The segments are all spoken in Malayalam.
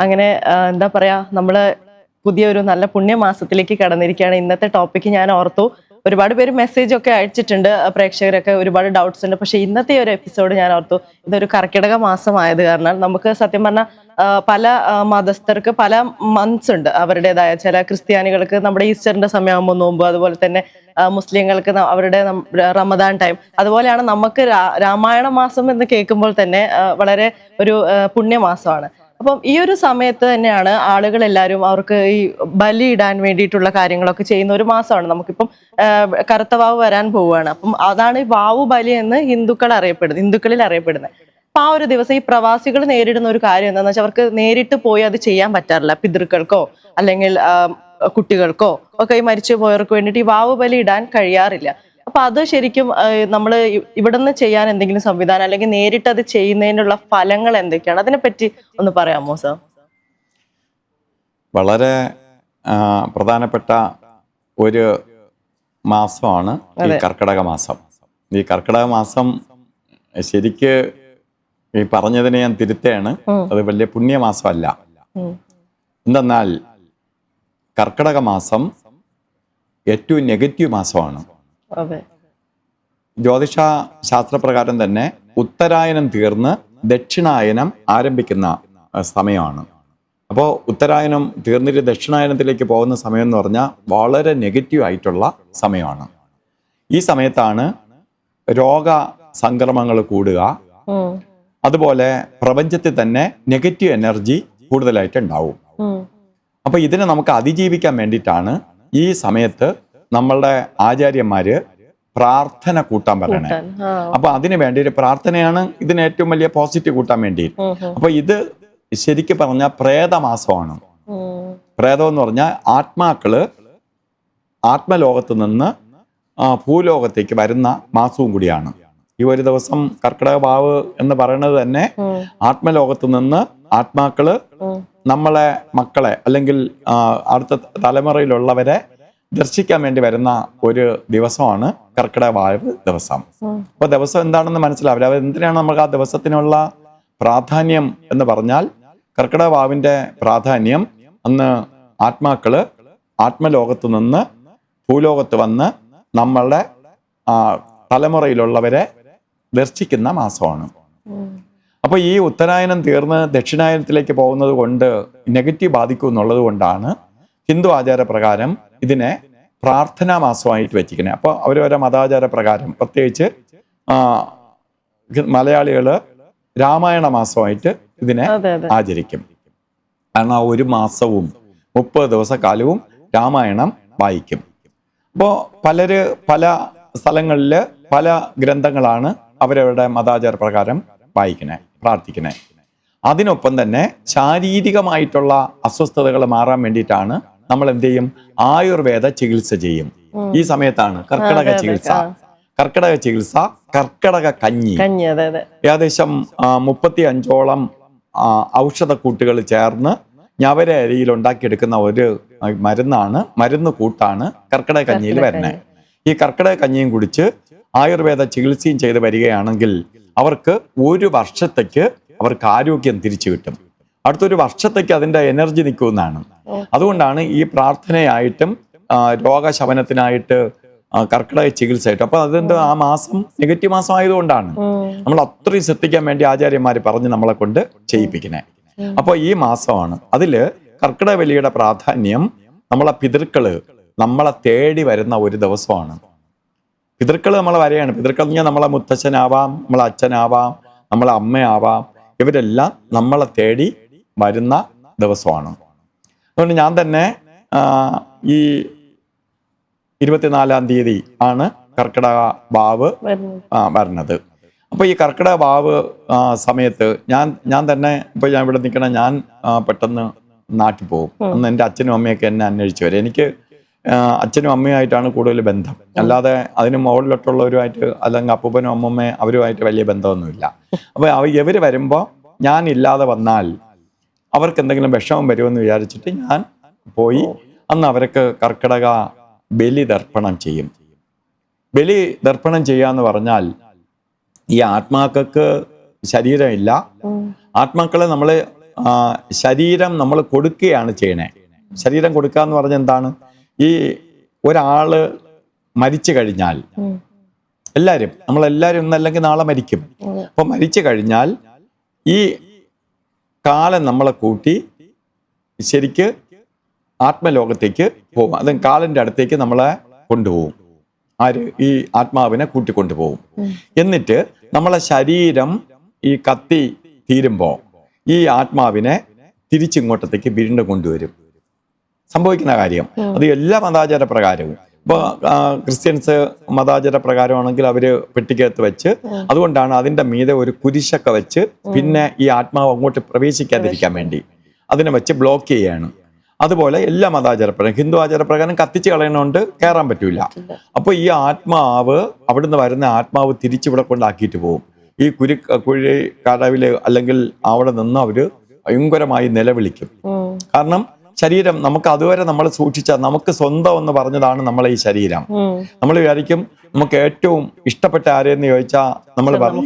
അങ്ങനെ എന്താ പറയാ, നമ്മള് പുതിയൊരു നല്ല പുണ്യമാസത്തിലേക്ക് കടന്നിരിക്കുകയാണ്. ഇന്നത്തെ ടോപ്പിക്ക് ഞാൻ ഓർത്തു. ഒരുപാട് പേര് മെസ്സേജ് ഒക്കെ അയച്ചിട്ടുണ്ട്. പ്രേക്ഷകരൊക്കെ ഒരുപാട് ഡൗട്ട്സ് ഉണ്ട്. പക്ഷെ ഇന്നത്തെ ഒരു എപ്പിസോഡ് ഞാൻ ഓർത്തു, ഇതൊരു കർക്കിടക മാസമായത് കാരണം നമുക്ക് സത്യം പറഞ്ഞാൽ പല മതസ്ഥർക്ക് പല മന്ത്സ് ഉണ്ട് അവരുടേതായ. ചില ക്രിസ്ത്യാനികൾക്ക് നമ്മുടെ ഈസ്റ്ററിന്റെ സമയമാകുമ്പോൾ നോമ്പ്, അതുപോലെ തന്നെ മുസ്ലിങ്ങൾക്ക് അവരുടെ റമദാൻ ടൈം. അതുപോലെയാണ് നമുക്ക് രാമായണ മാസം എന്ന് കേൾക്കുമ്പോൾ തന്നെ വളരെ ഒരു പുണ്യമാസമാണ്. അപ്പം ഈ ഒരു സമയത്ത് തന്നെയാണ് ആളുകൾ എല്ലാവരും അവർക്ക് ഈ ബലി ഇടാൻ വേണ്ടിയിട്ടുള്ള കാര്യങ്ങളൊക്കെ ചെയ്യുന്ന ഒരു മാസമാണ്. നമുക്കിപ്പം കറുത്ത വാവ് വരാൻ പോവുകയാണ്. അപ്പം അതാണ് ഈ വാവു ബലി എന്ന് ഹിന്ദുക്കളിൽ അറിയപ്പെടുന്നത്. അപ്പൊ ആ ഒരു ദിവസം ഈ പ്രവാസികൾ നേരിടുന്ന ഒരു കാര്യം എന്താണെന്ന് വെച്ചാൽ, അവർക്ക് നേരിട്ട് പോയി അത് ചെയ്യാൻ പറ്റാറില്ല. പിതൃക്കൾക്കോ അല്ലെങ്കിൽ കുട്ടികൾക്കോ ഒക്കെ ഈ മരിച്ചു പോയവർക്ക് വേണ്ടിയിട്ട് ഈ വാവു ബലി ഇടാൻ കഴിയാറില്ല. അപ്പൊ അത് ശരിക്കും നമ്മൾ ഇവിടുന്ന് ചെയ്യാൻ എന്തെങ്കിലും സംവിധാനം, അല്ലെങ്കിൽ നേരിട്ട് അത് ചെയ്യുന്നതിനുള്ള ഫലങ്ങൾ എന്തൊക്കെയാണ്, അതിനെപ്പറ്റി ഒന്ന് പറയാമോ സർ? വളരെ പ്രധാനപ്പെട്ട ഒരു മാസമാണ് ഈ കർക്കിടക മാസം. ഈ കർക്കിടക മാസം ശരിക്ക് ഈ പറഞ്ഞതിനെ ഞാൻ തിരുത്തുകയാണ്, അത് വലിയ പുണ്യമാസമല്ല. എന്തെന്നാൽ കർക്കിടക മാസം ഏറ്റവും നെഗറ്റീവ് മാസമാണ്. ജ്യോതിഷ ശാസ്ത്രപ്രകാരം തന്നെ ഉത്തരായനം തീർന്ന് ദക്ഷിണായനം ആരംഭിക്കുന്ന സമയമാണ്. അപ്പോൾ ഉത്തരായനം തീർന്നിട്ട് ദക്ഷിണായനത്തിലേക്ക് പോകുന്ന സമയം എന്ന് പറഞ്ഞാൽ വളരെ നെഗറ്റീവ് ആയിട്ടുള്ള സമയമാണ്. ഈ സമയത്താണ് രോഗ സംക്രമങ്ങൾ കൂടുക, അതുപോലെ പ്രപഞ്ചത്തിൽ തന്നെ നെഗറ്റീവ് എനർജി കൂടുതലായിട്ട് ഉണ്ടാവും. അപ്പൊ ഇതിനെ നമുക്ക് അതിജീവിക്കാൻ വേണ്ടിയിട്ടാണ് ഈ സമയത്ത് നമ്മളുടെ ആചാര്യന്മാര് പ്രാർത്ഥന കൂട്ടാൻ പറയണേ. അപ്പൊ അതിനു വേണ്ടി ഒരു പ്രാർത്ഥനയാണ് ഇതിന് ഏറ്റവും വലിയ പോസിറ്റീവ് കൂട്ടാൻ വേണ്ടി. അപ്പൊ ഇത് ശരിക്കും പറഞ്ഞാൽ പ്രേതമാസമാണ്. പ്രേതം എന്ന് പറഞ്ഞാൽ ആത്മാക്കള് ആത്മലോകത്ത് നിന്ന് ഭൂലോകത്തേക്ക് വരുന്ന മാസവും കൂടിയാണ്. ഈ ഒരു ദിവസം കർക്കിടക വാവ് എന്ന് പറയുന്നത് തന്നെ ആത്മലോകത്ത് നിന്ന് ആത്മാക്കള് നമ്മളെ മക്കളെ അല്ലെങ്കിൽ അടുത്ത തലമുറയിലുള്ളവരെ ദർശിക്കാൻ വേണ്ടി വരുന്ന ഒരു ദിവസമാണ് കർക്കിടക വാവ് ദിവസം. അപ്പൊ ദിവസം എന്താണെന്ന് മനസ്സിലാവില്ല. എന്തിനാണ് നമുക്ക് ആ ദിവസത്തിനുള്ള പ്രാധാന്യം എന്ന് പറഞ്ഞാൽ, കർക്കിടക വാവിന്റെ പ്രാധാന്യം അന്ന് ആത്മാക്കള് ആത്മലോകത്ത് നിന്ന് ഭൂലോകത്ത് വന്ന് നമ്മളുടെ തലമുറയിലുള്ളവരെ ദർശിക്കുന്ന മാസമാണ്. അപ്പൊ ഈ ഉത്തരായനം തീർന്ന് ദക്ഷിണായനത്തിലേക്ക് പോകുന്നത് കൊണ്ട് നെഗറ്റീവ് ബാധിക്കും എന്നുള്ളത് കൊണ്ടാണ് ഹിന്ദു ആചാരപ്രകാരം ഇതിനെ പ്രാർത്ഥനാ മാസമായിട്ട് വെച്ചിരിക്കുന്നത്. അപ്പോൾ അവരവരെ മതാചാര പ്രകാരം പ്രത്യേകിച്ച് മലയാളികള് രാമായണ മാസമായിട്ട് ഇതിനെ ആചരിക്കും. കാരണം ആ ഒരു മാസവും 30 ദിവസക്കാലവും രാമായണം വായിക്കും. അപ്പോൾ പലര് പല സ്ഥലങ്ങളില് പല ഗ്രന്ഥങ്ങളാണ് അവരവരുടെ മതാചാര പ്രകാരം വായിക്കണേ, പ്രാർത്ഥിക്കണേ. അതിനൊപ്പം തന്നെ ശാരീരികമായിട്ടുള്ള അസ്വസ്ഥതകൾ മാറാൻ വേണ്ടിയിട്ടാണ് നമ്മൾ എന്ത് ചെയ്യും, ആയുർവേദ ചികിത്സ ചെയ്യും. ഈ സമയത്താണ് കർക്കിടക ചികിത്സ. കർക്കിടക കഞ്ഞി ഏകദേശം 35ഓളം ഔഷധക്കൂട്ടുകൾ ചേർന്ന് ഞവര അരിയിൽ ഉണ്ടാക്കിയെടുക്കുന്ന ഒരു മരുന്ന് കൂട്ടാണ് കർക്കിടക കഞ്ഞിയിൽ വരുന്നത്. ഈ കർക്കിടക കഞ്ഞിയും കുടിച്ച് ആയുർവേദ ചികിത്സയും ചെയ്ത് വരികയാണെങ്കിൽ അവർക്ക് ഒരു വർഷത്തേക്ക് അവർക്ക് ആരോഗ്യം തിരിച്ചു കിട്ടും. അടുത്തൊരു വർഷത്തേക്ക് അതിന്റെ എനർജി നിൽക്കുമെന്നാണ്. അതുകൊണ്ടാണ് ഈ പ്രാർത്ഥനയായിട്ടും രോഗശമനത്തിനായിട്ട് കർക്കിടക ചികിത്സയായിട്ടും. അപ്പൊ അതിന്റെ ആ മാസം നെഗറ്റീവ് മാസം ആയതുകൊണ്ടാണ് നമ്മൾ അത്രയും ശ്രദ്ധിക്കാൻ വേണ്ടി ആചാര്യന്മാര് പറഞ്ഞ് നമ്മളെ കൊണ്ട് ചെയ്യിപ്പിക്കണേ. അപ്പൊ ഈ മാസമാണ്. അതില് കർക്കിടക ബലിയുടെ പ്രാധാന്യം നമ്മളെ പിതൃക്കള് നമ്മളെ തേടി വരുന്ന ഒരു ദിവസമാണ്. പിതൃക്കൾ നമ്മളെ വരെയാണ്. പിതൃക്കൾ എന്ന് പറഞ്ഞാൽ നമ്മളെ മുത്തച്ഛനാവാം, നമ്മളെ അച്ഛനാവാം, നമ്മളെ അമ്മയാവാം. ഇവരെല്ലാം നമ്മളെ തേടി വരുന്ന ദിവസമാണ്. അതുകൊണ്ട് ഞാൻ തന്നെ ഈ 24-ാം തീയതി ആണ് കർക്കിടക വാവ് വരുന്നത്. അപ്പൊ ഈ കർക്കിടക വാവ് സമയത്ത് ഞാൻ തന്നെ ഇപ്പൊ ഞാൻ ഇവിടെ നിൽക്കണ ഞാൻ പെട്ടെന്ന് നാട്ടിൽ പോകും. അന്ന് എൻ്റെ അച്ഛനും അമ്മയൊക്കെ എന്നെ അന്വേഷിച്ചു വരും. എനിക്ക് അച്ഛനും അമ്മയുമായിട്ടാണ് കൂടുതൽ ബന്ധം. അല്ലാതെ അതിന് മുകളിലോട്ടുള്ളവരുമായിട്ട് അല്ലെങ്കിൽ അപ്പൂപ്പനും അമ്മമ്മയും അവരുമായിട്ട് വലിയ ബന്ധമൊന്നുമില്ല. അപ്പൊ ഇവര് വരുമ്പോൾ ഞാൻ ഇല്ലാതെ വന്നാൽ അവർക്ക് എന്തെങ്കിലും വിഷമം വരുമെന്ന് വിചാരിച്ചിട്ട് ഞാൻ പോയി അന്ന് അവർക്ക് കർക്കിടക ബലി ദർപ്പണം ചെയ്യും. ബലി ദർപ്പണം ചെയ്യാന്ന് പറഞ്ഞാൽ ഈ ആത്മാക്കൾക്ക് ശരീരമില്ല. ആത്മാക്കളെ നമ്മൾ ശരീരം നമ്മൾ കൊടുക്കുകയാണ് ചെയ്യണേ. ശരീരം കൊടുക്കുക എന്ന് പറഞ്ഞാൽ എന്താണ്? ഈ ഒരാള് മരിച്ചു കഴിഞ്ഞാൽ നമ്മളെല്ലാവരും ഇന്നല്ലെങ്കിൽ നാളെ മരിക്കും. അപ്പൊ മരിച്ചു കഴിഞ്ഞാൽ ഈ കാലം നമ്മളെ കൂട്ടി ശരിക്ക് ആത്മലോകത്തേക്ക് പോകും. അത് കാലന്റെ അടുത്തേക്ക് നമ്മളെ കൊണ്ടുപോകും. ആര്? ഈ ആത്മാവിനെ കൂട്ടിക്കൊണ്ടുപോകും. എന്നിട്ട് നമ്മളെ ശരീരം ഈ കത്തി തീരുമ്പോ ഈ ആത്മാവിനെ തിരിച്ചിങ്ങോട്ടത്തേക്ക് വീണ്ടും കൊണ്ടുവരും. സംഭവിക്കുന്ന കാര്യം അത് എല്ലാ മതാചാര പ്രകാരവും. ഇപ്പൊ ക്രിസ്ത്യൻസ് മതാചാര പ്രകാരമാണെങ്കിൽ അവര് പെട്ടിക്കകത്ത് വെച്ച്, അതുകൊണ്ടാണ് അതിന്റെ മീതെ ഒരു കുരിശൊക്കെ വെച്ച് പിന്നെ ഈ ആത്മാവ് അങ്ങോട്ട് പ്രവേശിക്കാതിരിക്കാൻ വേണ്ടി അതിനെ വെച്ച് ബ്ലോക്ക് ചെയ്യാണ്. അതുപോലെ എല്ലാ മതാചാരപ്രകാരം, ഹിന്ദു ആചാരപ്രകാരം കത്തിച്ച് കളയണോണ്ട് കയറാൻ പറ്റൂല. അപ്പൊ ഈ ആത്മാവ്, അവിടുന്ന് വരുന്ന ആത്മാവ് തിരിച്ചിവിടെ കൊണ്ടാക്കിയിട്ട് പോകും. ഈ കുഴി കടവില് അല്ലെങ്കിൽ അവിടെ നിന്ന് അവര് ഭയങ്കരമായി നിലവിളിക്കും. കാരണം ശരീരം നമുക്ക് അതുവരെ നമ്മൾ സൂക്ഷിച്ച, നമുക്ക് സ്വന്തം എന്ന് പറഞ്ഞതാണ് നമ്മളെ ഈ ശരീരം. നമ്മൾ വിചാരിക്കും നമുക്ക് ഏറ്റവും ഇഷ്ടപ്പെട്ട ആരെയെന്ന് ചോദിച്ചാൽ നമ്മൾ പറയും,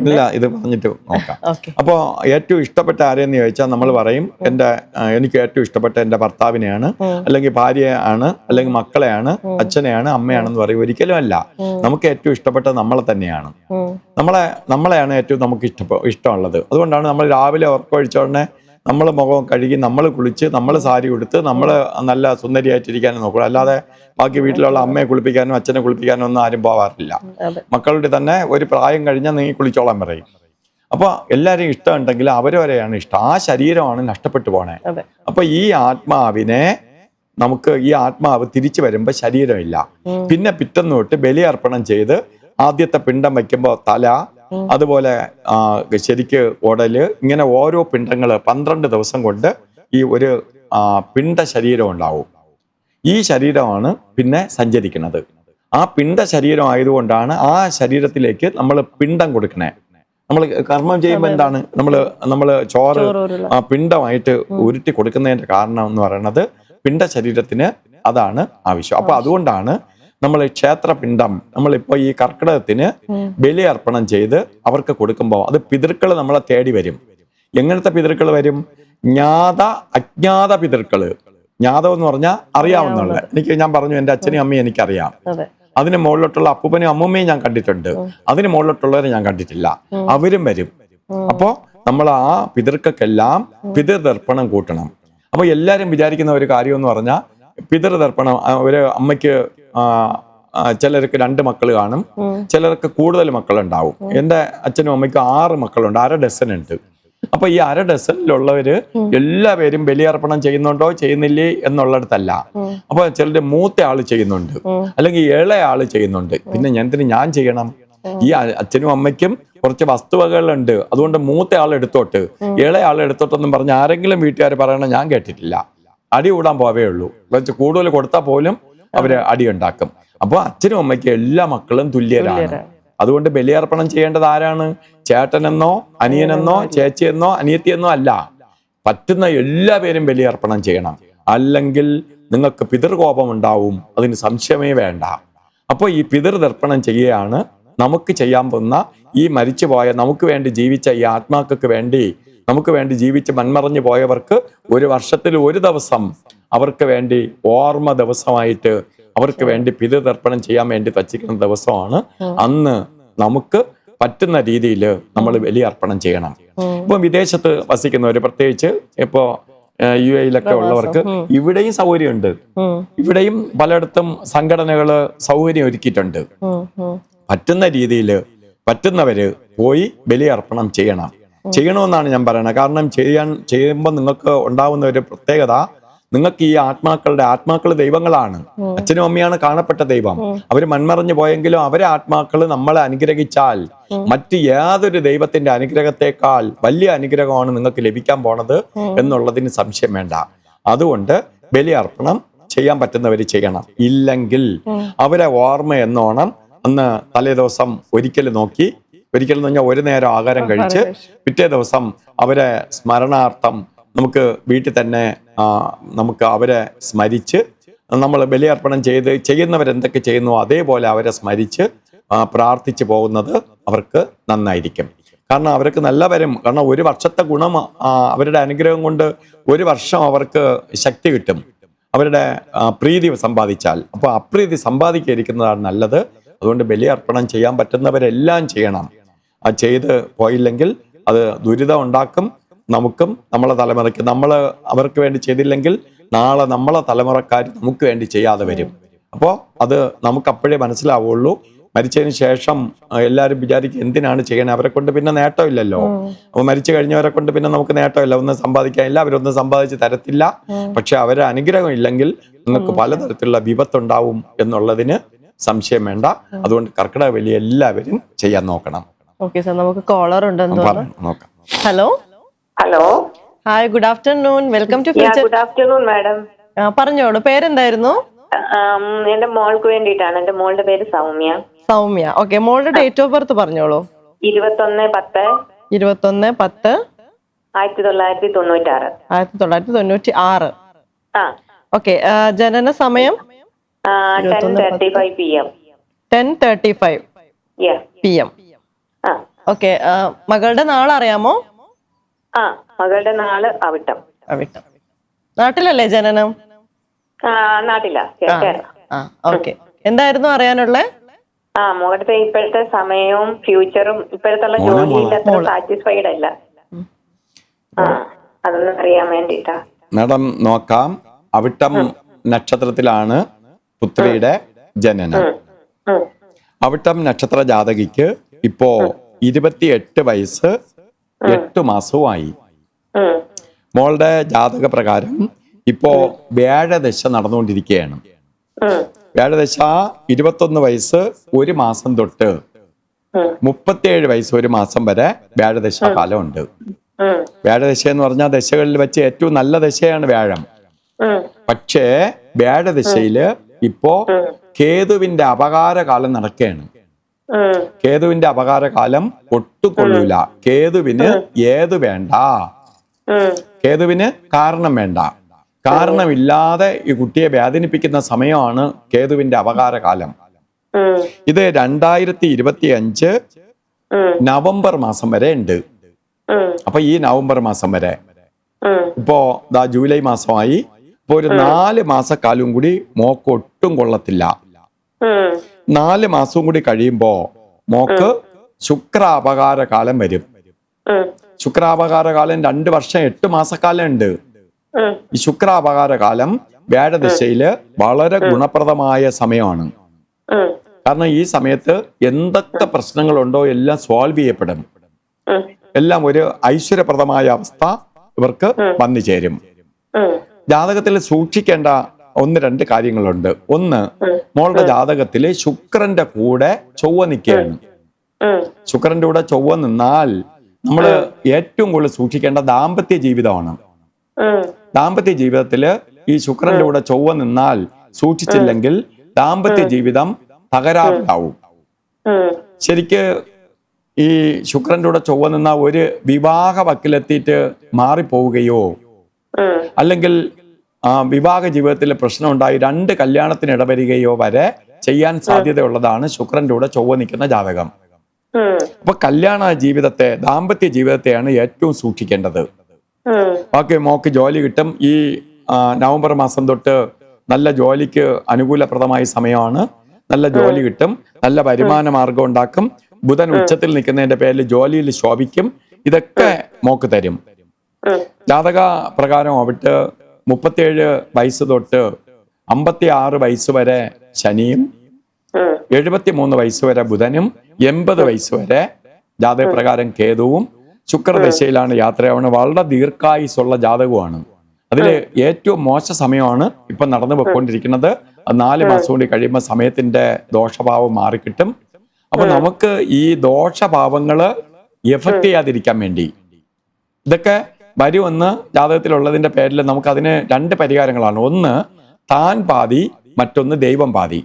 ഇല്ല ഇത് പറഞ്ഞിട്ട് നോക്കാം. അപ്പോ ഏറ്റവും ഇഷ്ടപ്പെട്ട ആരെയെന്ന് ചോദിച്ചാൽ നമ്മൾ പറയും എനിക്ക് ഏറ്റവും ഇഷ്ടപ്പെട്ട എൻ്റെ ഭർത്താവിനെയാണ്, അല്ലെങ്കിൽ ഭാര്യയാണ്, അല്ലെങ്കിൽ മക്കളെയാണ്, അച്ഛനെയാണ്, അമ്മയാണെന്ന് പറയും. ഒരിക്കലും അല്ല. നമുക്ക് ഏറ്റവും ഇഷ്ടപ്പെട്ട നമ്മളെ തന്നെയാണ്. നമ്മളെയാണ് ഏറ്റവും നമുക്ക് ഇഷ്ടമുള്ളത്. അതുകൊണ്ടാണ് നമ്മൾ രാവിലെ ഉറക്കമൊഴിച്ചോടനെ നമ്മൾ മുഖം കഴുകി, നമ്മൾ കുളിച്ച്, നമ്മൾ സാരി ഉടുത്ത്, നമ്മൾ നല്ല സുന്ദരിയായിട്ടിരിക്കാനും നോക്കണം. അല്ലാതെ ബാക്കി വീട്ടിലുള്ള അമ്മയെ കുളിപ്പിക്കാനും അച്ഛനെ കുളിപ്പിക്കാനും ഒന്നും ആരും പോവാറില്ല. മക്കളുടെ തന്നെ ഒരു പ്രായം കഴിഞ്ഞാൽ നീ കുളിച്ചോളാൻ പറയും. അപ്പൊ എല്ലാവരെയും ഇഷ്ടമുണ്ടെങ്കിൽ അവരവരെയാണ് ഇഷ്ടം. ആ ശരീരമാണ് നഷ്ടപ്പെട്ടു പോണേ. അപ്പൊ ഈ ആത്മാവിനെ ഈ ആത്മാവ് തിരിച്ചു വരുമ്പോ ശരീരമില്ല. പിന്നെ പിറ്റന്ന് തൊട്ട് ബലിയർപ്പണം ചെയ്ത് ആദ്യത്തെ പിണ്ടം വയ്ക്കുമ്പോ തല, അതുപോലെ ശരിക്ക് ഉടല്, ഇങ്ങനെ ഓരോ പിണ്ടങ്ങള് 12 ദിവസം കൊണ്ട് ഈ ഒരു പിണ്ട ശരീരം ഉണ്ടാവും. ഈ ശരീരമാണ് പിന്നെ സഞ്ചരിക്കുന്നത്. ആ പിണ്ട ശരീരം ആയതുകൊണ്ടാണ് ആ ശരീരത്തിലേക്ക് നമ്മൾ പിണ്ടം കൊടുക്കണേ. നമ്മൾ കർമ്മം ചെയ്യുമ്പോൾ എന്താണ് നമ്മള് ചോറ് പിണ്ടമായിട്ട് ഉരുട്ടി കൊടുക്കുന്നതിന്റെ കാരണം എന്ന് പറയുന്നത് പിണ്ട ശരീരത്തിന് അതാണ് ആവശ്യം. അപ്പൊ അതുകൊണ്ടാണ് നമ്മൾ ക്ഷേത്രപിണ്ഡം, നമ്മളിപ്പോ ഈ കർക്കിടകത്തിന് ബലി അർപ്പണം ചെയ്ത് അവർക്ക് കൊടുക്കുമ്പോൾ അത് പിതൃക്കള് നമ്മളെ തേടി വരും. എങ്ങനത്തെ പിതൃക്കൾ വരും? അജ്ഞാത പിതൃക്കള്. ജ്ഞാതം എന്ന് പറഞ്ഞാൽ അറിയാവുന്നുള്ള. ഞാൻ പറഞ്ഞു എൻ്റെ അച്ഛനും അമ്മയും എനിക്കറിയാം. അതിന് മുകളിലോട്ടുള്ള അപ്പൂപ്പനും അമ്മൂമ്മയും ഞാൻ കണ്ടിട്ടുണ്ട്. അതിന് മുകളിലോട്ടുള്ളവരെ ഞാൻ കണ്ടിട്ടില്ല. അവരും വരും. അപ്പോ നമ്മൾ ആ പിതൃക്കെല്ലാം പിതൃതർപ്പണം കൂട്ടണം. അപ്പൊ എല്ലാരും വിചാരിക്കുന്ന ഒരു കാര്യം എന്ന് പറഞ്ഞാൽ പിതൃതർപ്പണം, ഒരു അമ്മയ്ക്ക് ചിലർക്ക് 2 മക്കൾ കാണും, ചിലർക്ക് കൂടുതൽ മക്കളുണ്ടാവും. എൻ്റെ അച്ഛനും അമ്മയ്ക്കും 6 മക്കളുണ്ട്, 1/2 ഡസൻ ഉണ്ട്. അപ്പൊ ഈ 1/2 ഡസനിലുള്ളവര് എല്ലാവരും ബലിയർപ്പണം ചെയ്യുന്നുണ്ടോ ചെയ്യുന്നില്ലേ എന്നുള്ളിടത്തല്ല. അപ്പൊ ചിലര് മൂത്ത ആള് ചെയ്യുന്നുണ്ട്, അല്ലെങ്കിൽ ഇളയ ആള് ചെയ്യുന്നുണ്ട്. പിന്നെ ഞാൻ ചെയ്യണം? ഈ അച്ഛനും അമ്മയ്ക്കും കുറച്ച് വസ്തുവകകളുണ്ട്, അതുകൊണ്ട് മൂത്ത ആൾ എടുത്തോട്ട് ഇളയ ആൾ എടുത്തോട്ടെന്നും പറഞ്ഞ് ആരെങ്കിലും വീട്ടുകാർ പറയണം ഞാൻ കേട്ടിട്ടില്ല. അടി കൂടാൻ പോവേ ഉള്ളൂ. കൂടുതൽ കൊടുത്താൽ പോലും അവര് അടി ഉണ്ടാക്കും. അപ്പൊ അച്ഛനും അമ്മയ്ക്കും എല്ലാ മക്കളും തുല്യരാണ്. അതുകൊണ്ട് ബലിയർപ്പണം ചെയ്യേണ്ടത് ആരാണ്? ചേട്ടനെന്നോ അനിയനെന്നോ ചേച്ചിയെന്നോ അനിയത്തിയെന്നോ അല്ല. പറ്റുന്ന എല്ലാവരും ബലിയർപ്പണം ചെയ്യണം. അല്ലെങ്കിൽ നിങ്ങൾക്ക് പിതൃകോപം ഉണ്ടാവും, അതിന് സംശയമേ വേണ്ട. അപ്പോൾ ഈ പിതൃതർപ്പണം ചെയ്യുകയാണ് നമുക്ക് ചെയ്യാൻ പോകുന്ന ഈ മരിച്ചുപോയ, നമുക്ക് വേണ്ടി ജീവിച്ച ഈ ആത്മാക്കൾക്ക് വേണ്ടി, നമുക്ക് വേണ്ടി ജീവിച്ച് മൺമറഞ്ഞു പോയവർക്ക് 1 വർഷത്തിൽ 1 ദിവസം അവർക്ക് വേണ്ടി ഓർമ്മ ദിവസമായിട്ട് അവർക്ക് വേണ്ടി പിതൃതർപ്പണം ചെയ്യാൻ വേണ്ടി വച്ചിരിക്കുന്ന ദിവസമാണ്. അന്ന് നമുക്ക് പറ്റുന്ന രീതിയിൽ നമ്മൾ ബലിയർപ്പണം ചെയ്യണം. ഇപ്പൊ വിദേശത്ത് വസിക്കുന്നവര്, പ്രത്യേകിച്ച് ഇപ്പോ UAE-ലൊക്കെ ഉള്ളവർക്ക് ഇവിടെയും സൗകര്യമുണ്ട്. ഇവിടെയും പലയിടത്തും സംഘടനകള് സൗകര്യം ഒരുക്കിയിട്ടുണ്ട്. പറ്റുന്ന രീതിയിൽ പറ്റുന്നവര് പോയി ബലിയർപ്പണം ചെയ്യണമെന്നാണ് ഞാൻ പറയുന്നത്. കാരണം ചെയ്യുമ്പോൾ നിങ്ങൾക്ക് ഉണ്ടാവുന്ന ഒരു പ്രത്യേകത, നിങ്ങൾക്ക് ഈ ആത്മാക്കൾ ദൈവങ്ങളാണ്. അച്ഛനും അമ്മയാണ് കാണപ്പെട്ട ദൈവം. അവര് മൺമറഞ്ഞു പോയെങ്കിലും അവരെ ആത്മാക്കൾ നമ്മളെ അനുഗ്രഹിച്ചാൽ മറ്റ് യാതൊരു ദൈവത്തിന്റെ അനുഗ്രഹത്തെക്കാൾ വലിയ അനുഗ്രഹമാണ് നിങ്ങൾക്ക് ലഭിക്കാൻ പോണത് എന്നുള്ളതിന് സംശയം വേണ്ട. അതുകൊണ്ട് ബലിയർപ്പണം ചെയ്യാൻ പറ്റുന്നവര് ചെയ്യണം. ഇല്ലെങ്കിൽ അവരെ ഓർമ്മ എന്നോണം അന്ന് തലേദിവസം ഒരിക്കൽ എന്ന് പറഞ്ഞാൽ 1 നേരം ആഹാരം കഴിച്ച് പിറ്റേ ദിവസം അവരെ സ്മരണാർത്ഥം നമുക്ക് വീട്ടിൽ തന്നെ നമുക്ക് അവരെ സ്മരിച്ച്, നമ്മൾ ബലിയർപ്പണം ചെയ്യുന്നവരെന്തൊക്കെ ചെയ്യുന്നു അതേപോലെ അവരെ സ്മരിച്ച് പ്രാർത്ഥിച്ചു പോകുന്നത് അവർക്ക് നന്നായിരിക്കും. കാരണം അവർക്ക് നല്ല വരും. കാരണം ഒരു വർഷത്തെ ഗുണം അവരുടെ അനുഗ്രഹം കൊണ്ട് ഒരു വർഷം അവർക്ക് ശക്തി കിട്ടും, അവരുടെ പ്രീതി സമ്പാദിച്ചാൽ. അപ്പോൾ അപ്രീതി സമ്പാദിക്കാതിരിക്കുന്നതാണ് നല്ലത്. അതുകൊണ്ട് ബലിയർപ്പണം ചെയ്യാൻ പറ്റുന്നവരെല്ലാം ചെയ്യണം. അത് ചെയ്ത് പോയില്ലെങ്കിൽ അത് ദുരിതം ഉണ്ടാക്കും നമുക്കും നമ്മളെ തലമുറയ്ക്ക്. നമ്മൾ അവർക്ക് വേണ്ടി ചെയ്തില്ലെങ്കിൽ നാളെ നമ്മളെ തലമുറക്കാർ നമുക്ക് വേണ്ടി ചെയ്യാതെ വരും. അപ്പോൾ അത് നമുക്ക് അപ്പോഴേ മനസ്സിലാവുള്ളൂ. മരിച്ചതിന് ശേഷം എല്ലാവരും വിചാരിക്കും എന്തിനാണ് ചെയ്യണേ, അവരെ കൊണ്ട് പിന്നെ നേട്ടമില്ലല്ലോ. അപ്പോൾ മരിച്ചു കഴിഞ്ഞവരെ കൊണ്ട് പിന്നെ നമുക്ക് നേട്ടമില്ല, ഒന്നും സമ്പാദിക്കാൻ. എല്ലാവരും ഒന്നും സമ്പാദിച്ച് തരത്തില്ല. പക്ഷെ അവരെ അനുഗ്രഹം ഇല്ലെങ്കിൽ നിങ്ങൾക്ക് പലതരത്തിലുള്ള വിപത്തുണ്ടാവും എന്നുള്ളതിന് സംശയം വേണ്ട. അതുകൊണ്ട് കർക്കിടക ബലി എല്ലാവരും ചെയ്യാൻ നോക്കണം. ഓക്കെ സാർ, നമുക്ക് കോളർ ഉണ്ടെന്ന് നോക്കാം. Hello hello, hi, good afternoon, welcome to good afternoon madam. പറഞ്ഞോളൂ, പേരെന്തായിരുന്നു? എന്റെ മോൾക്ക് വേണ്ടിയിട്ടാണ്. എന്റെ മോളുടെ പേര് സൗമ്യ. സൗമ്യ, ഓക്കെ. മോളുടെ ഡേറ്റ് ഓഫ് ബർത്ത് പറഞ്ഞോളൂ. 21/10/1996. 1996. ഓക്കെ. ജനന സമയം 10:35 PM. 10:35 PM. ഓക്കെ. മകളുടെ നാൾ അറിയാമോ? മകളുടെ നാള് അവിട്ടം. അവിട്ടം. നാട്ടിലല്ലേ ജനനം? നാട്ടില. ഓക്കെ. എന്തായിരുന്നു അറിയാനുള്ളേ? മോളുടെ ഇപ്പോഴത്തെ സമയവും ഫ്യൂച്ചറും ഇപ്പോഴത്തെ ജോലിയിൽ അത്ര സാറ്റിസ്ഫൈഡ് അല്ല. അതൊന്നും അറിയാൻ വേണ്ടിട്ടാ മാഡം. നോക്കാം. അവിട്ടം നക്ഷത്രത്തിലാണ് പുത്രിയുടെ ജനനം. അവിട്ടം നക്ഷത്ര ജാതകിക്ക് ഇപ്പോ 28 വയസ്സ് 8 മാസവുമായി. മോളുടെ ജാതക പ്രകാരം ഇപ്പോ വ്യാഴദശ നടന്നുകൊണ്ടിരിക്കുകയാണ്. വ്യാഴദശ 21 വയസ്സ് 1 മാസം തൊട്ട് 37 വയസ്സ് 1 മാസം വരെ വ്യാഴദശ കാലമുണ്ട്. വ്യാഴദശ എന്ന് പറഞ്ഞാൽ ദശകളിൽ വെച്ച് ഏറ്റവും നല്ല ദശയാണ് വ്യാഴം. പക്ഷേ വ്യാഴദശയില് ഇപ്പോ കേതുവിന്റെ അപകാരകാലം നടക്കുകയാണ്. കേതുവിന്റെ അപകാരകാലം ഒട്ടും കൊള്ളൂല. കേതുവിന് ഏത് വേണ്ട, കേതുവിന് കാരണം വേണ്ട. കാരണമില്ലാതെ ഈ കുട്ടിയെ വേദനിപ്പിക്കുന്ന സമയമാണ് കേതുവിന്റെ അപകാരകാലം. ഇത് 2025 നവംബർ മാസം വരെ ഉണ്ട്. അപ്പൊ ഈ നവംബർ മാസം വരെ ഇപ്പോ ജൂലൈ മാസമായി. ഇപ്പൊ ഒരു 4 മാസക്കാലവും കൂടി മോക്ക് ഒട്ടും കൊള്ളത്തില്ല. 4 മാസവും കൂടി കഴിയുമ്പോ മോക്ക് ശുക്ര അപകാരകാലം വരും. ശുക്രാപകാരകാലം 2 വർഷം 8 മാസക്കാലം ഉണ്ട്. ഈ ശുക്രാപകാരകാലം വ്യാഴദശയില് വളരെ ഗുണപ്രദമായ സമയമാണ്. കാരണം ഈ സമയത്ത് എന്തൊക്കെ പ്രശ്നങ്ങളുണ്ടോ എല്ലാം സോൾവ് ചെയ്യപ്പെടും. എല്ലാം ഒരു ഐശ്വര്യപ്രദമായ അവസ്ഥ ഇവർക്ക് വന്നു ചേരും. ജാതകത്തിൽ സൂക്ഷിക്കേണ്ട 1-2 കാര്യങ്ങളുണ്ട്. ഒന്ന്, മോളുടെ ജാതകത്തില് ശുക്രന്റെ കൂടെ ചൊവ്വ നിൽക്കുകയാണ്. ശുക്രന്റെ കൂടെ ചൊവ്വ നിന്നാൽ നമ്മള് ഏറ്റവും കൂടുതൽ സൂക്ഷിക്കേണ്ട ദാമ്പത്യ ജീവിതമാണ്. ദാമ്പത്യ ജീവിതത്തില് ഈ ശുക്രന്റെ കൂടെ ചൊവ്വ നിന്നാൽ സൂക്ഷിച്ചില്ലെങ്കിൽ ദാമ്പത്യ ജീവിതം തകരാറിലാവും. ശരിക്ക് ഈ ശുക്രന്റെ കൂടെ ചൊവ്വ നിന്ന ഒരു വിവാഹ വക്കിലെത്തിയിട്ട് മാറിപ്പോവുകയോ അല്ലെങ്കിൽ വിവാഹ ജീവിതത്തിൽ പ്രശ്നം ഉണ്ടായി 2 കല്യാണത്തിന് ഇടവരികയോ വരെ ചെയ്യാൻ സാധ്യതയുള്ളതാണ് ശുക്രന്റെ കൂടെ ചൊവ്വ നിൽക്കുന്ന ജാതകം. അപ്പൊ കല്യാണ ജീവിതത്തെ, ദാമ്പത്യ ജീവിതത്തെയാണ് ഏറ്റവും സൂക്ഷിക്കേണ്ടത്. ബാക്കി മോക്ക് ജോലി കിട്ടും. ഈ നവംബർ മാസം തൊട്ട് നല്ല ജോലിക്ക് അനുകൂലപ്രദമായ സമയമാണ്. നല്ല ജോലി കിട്ടും, നല്ല വരുമാന മാർഗം ഉണ്ടാക്കും. ബുധൻ ഉച്ചത്തിൽ നിൽക്കുന്നതിന്റെ പേരിൽ ജോലിയിൽ ശോഭിക്കും. ഇതൊക്കെ മോക്ക് തരും. ജാതക പ്രകാരം ആവട്ടെ 37 വയസ്സ് തൊട്ട് 56 വയസ്സ് വരെ ശനിയും 73 വയസ്സ് വരെ ബുധനും 80 വയസ്സ് വരെ ജാതകപ്രകാരം കേതുവും ശുക്രദശയിലാണ് യാത്രയാവുന്നത്. വളരെ ദീർഘായുസുള്ള ജാതകമാണ്. അതിൽ ഏറ്റവും മോശ സമയമാണ് ഇപ്പൊ നടന്നു പോയിക്കൊണ്ടിരിക്കുന്നത്. 4 മാസം കൂടി കഴിയുമ്പോൾ സമയത്തിന്റെ ദോഷഭാവം മാറിക്കിട്ടും. അപ്പൊ നമുക്ക് ഈ ദോഷഭാവങ്ങള് എഫക്ട് ചെയ്യാതിരിക്കാൻ വേണ്ടി ഇതൊക്കെ വരുമെന്ന് ജാതകത്തിലുള്ളതിന്റെ പേരിൽ നമുക്ക് അതിന് 2 പരിഹാരങ്ങളാണ്. ഒന്ന്, താൻ പാതി, മറ്റൊന്ന് ദൈവം പാതി.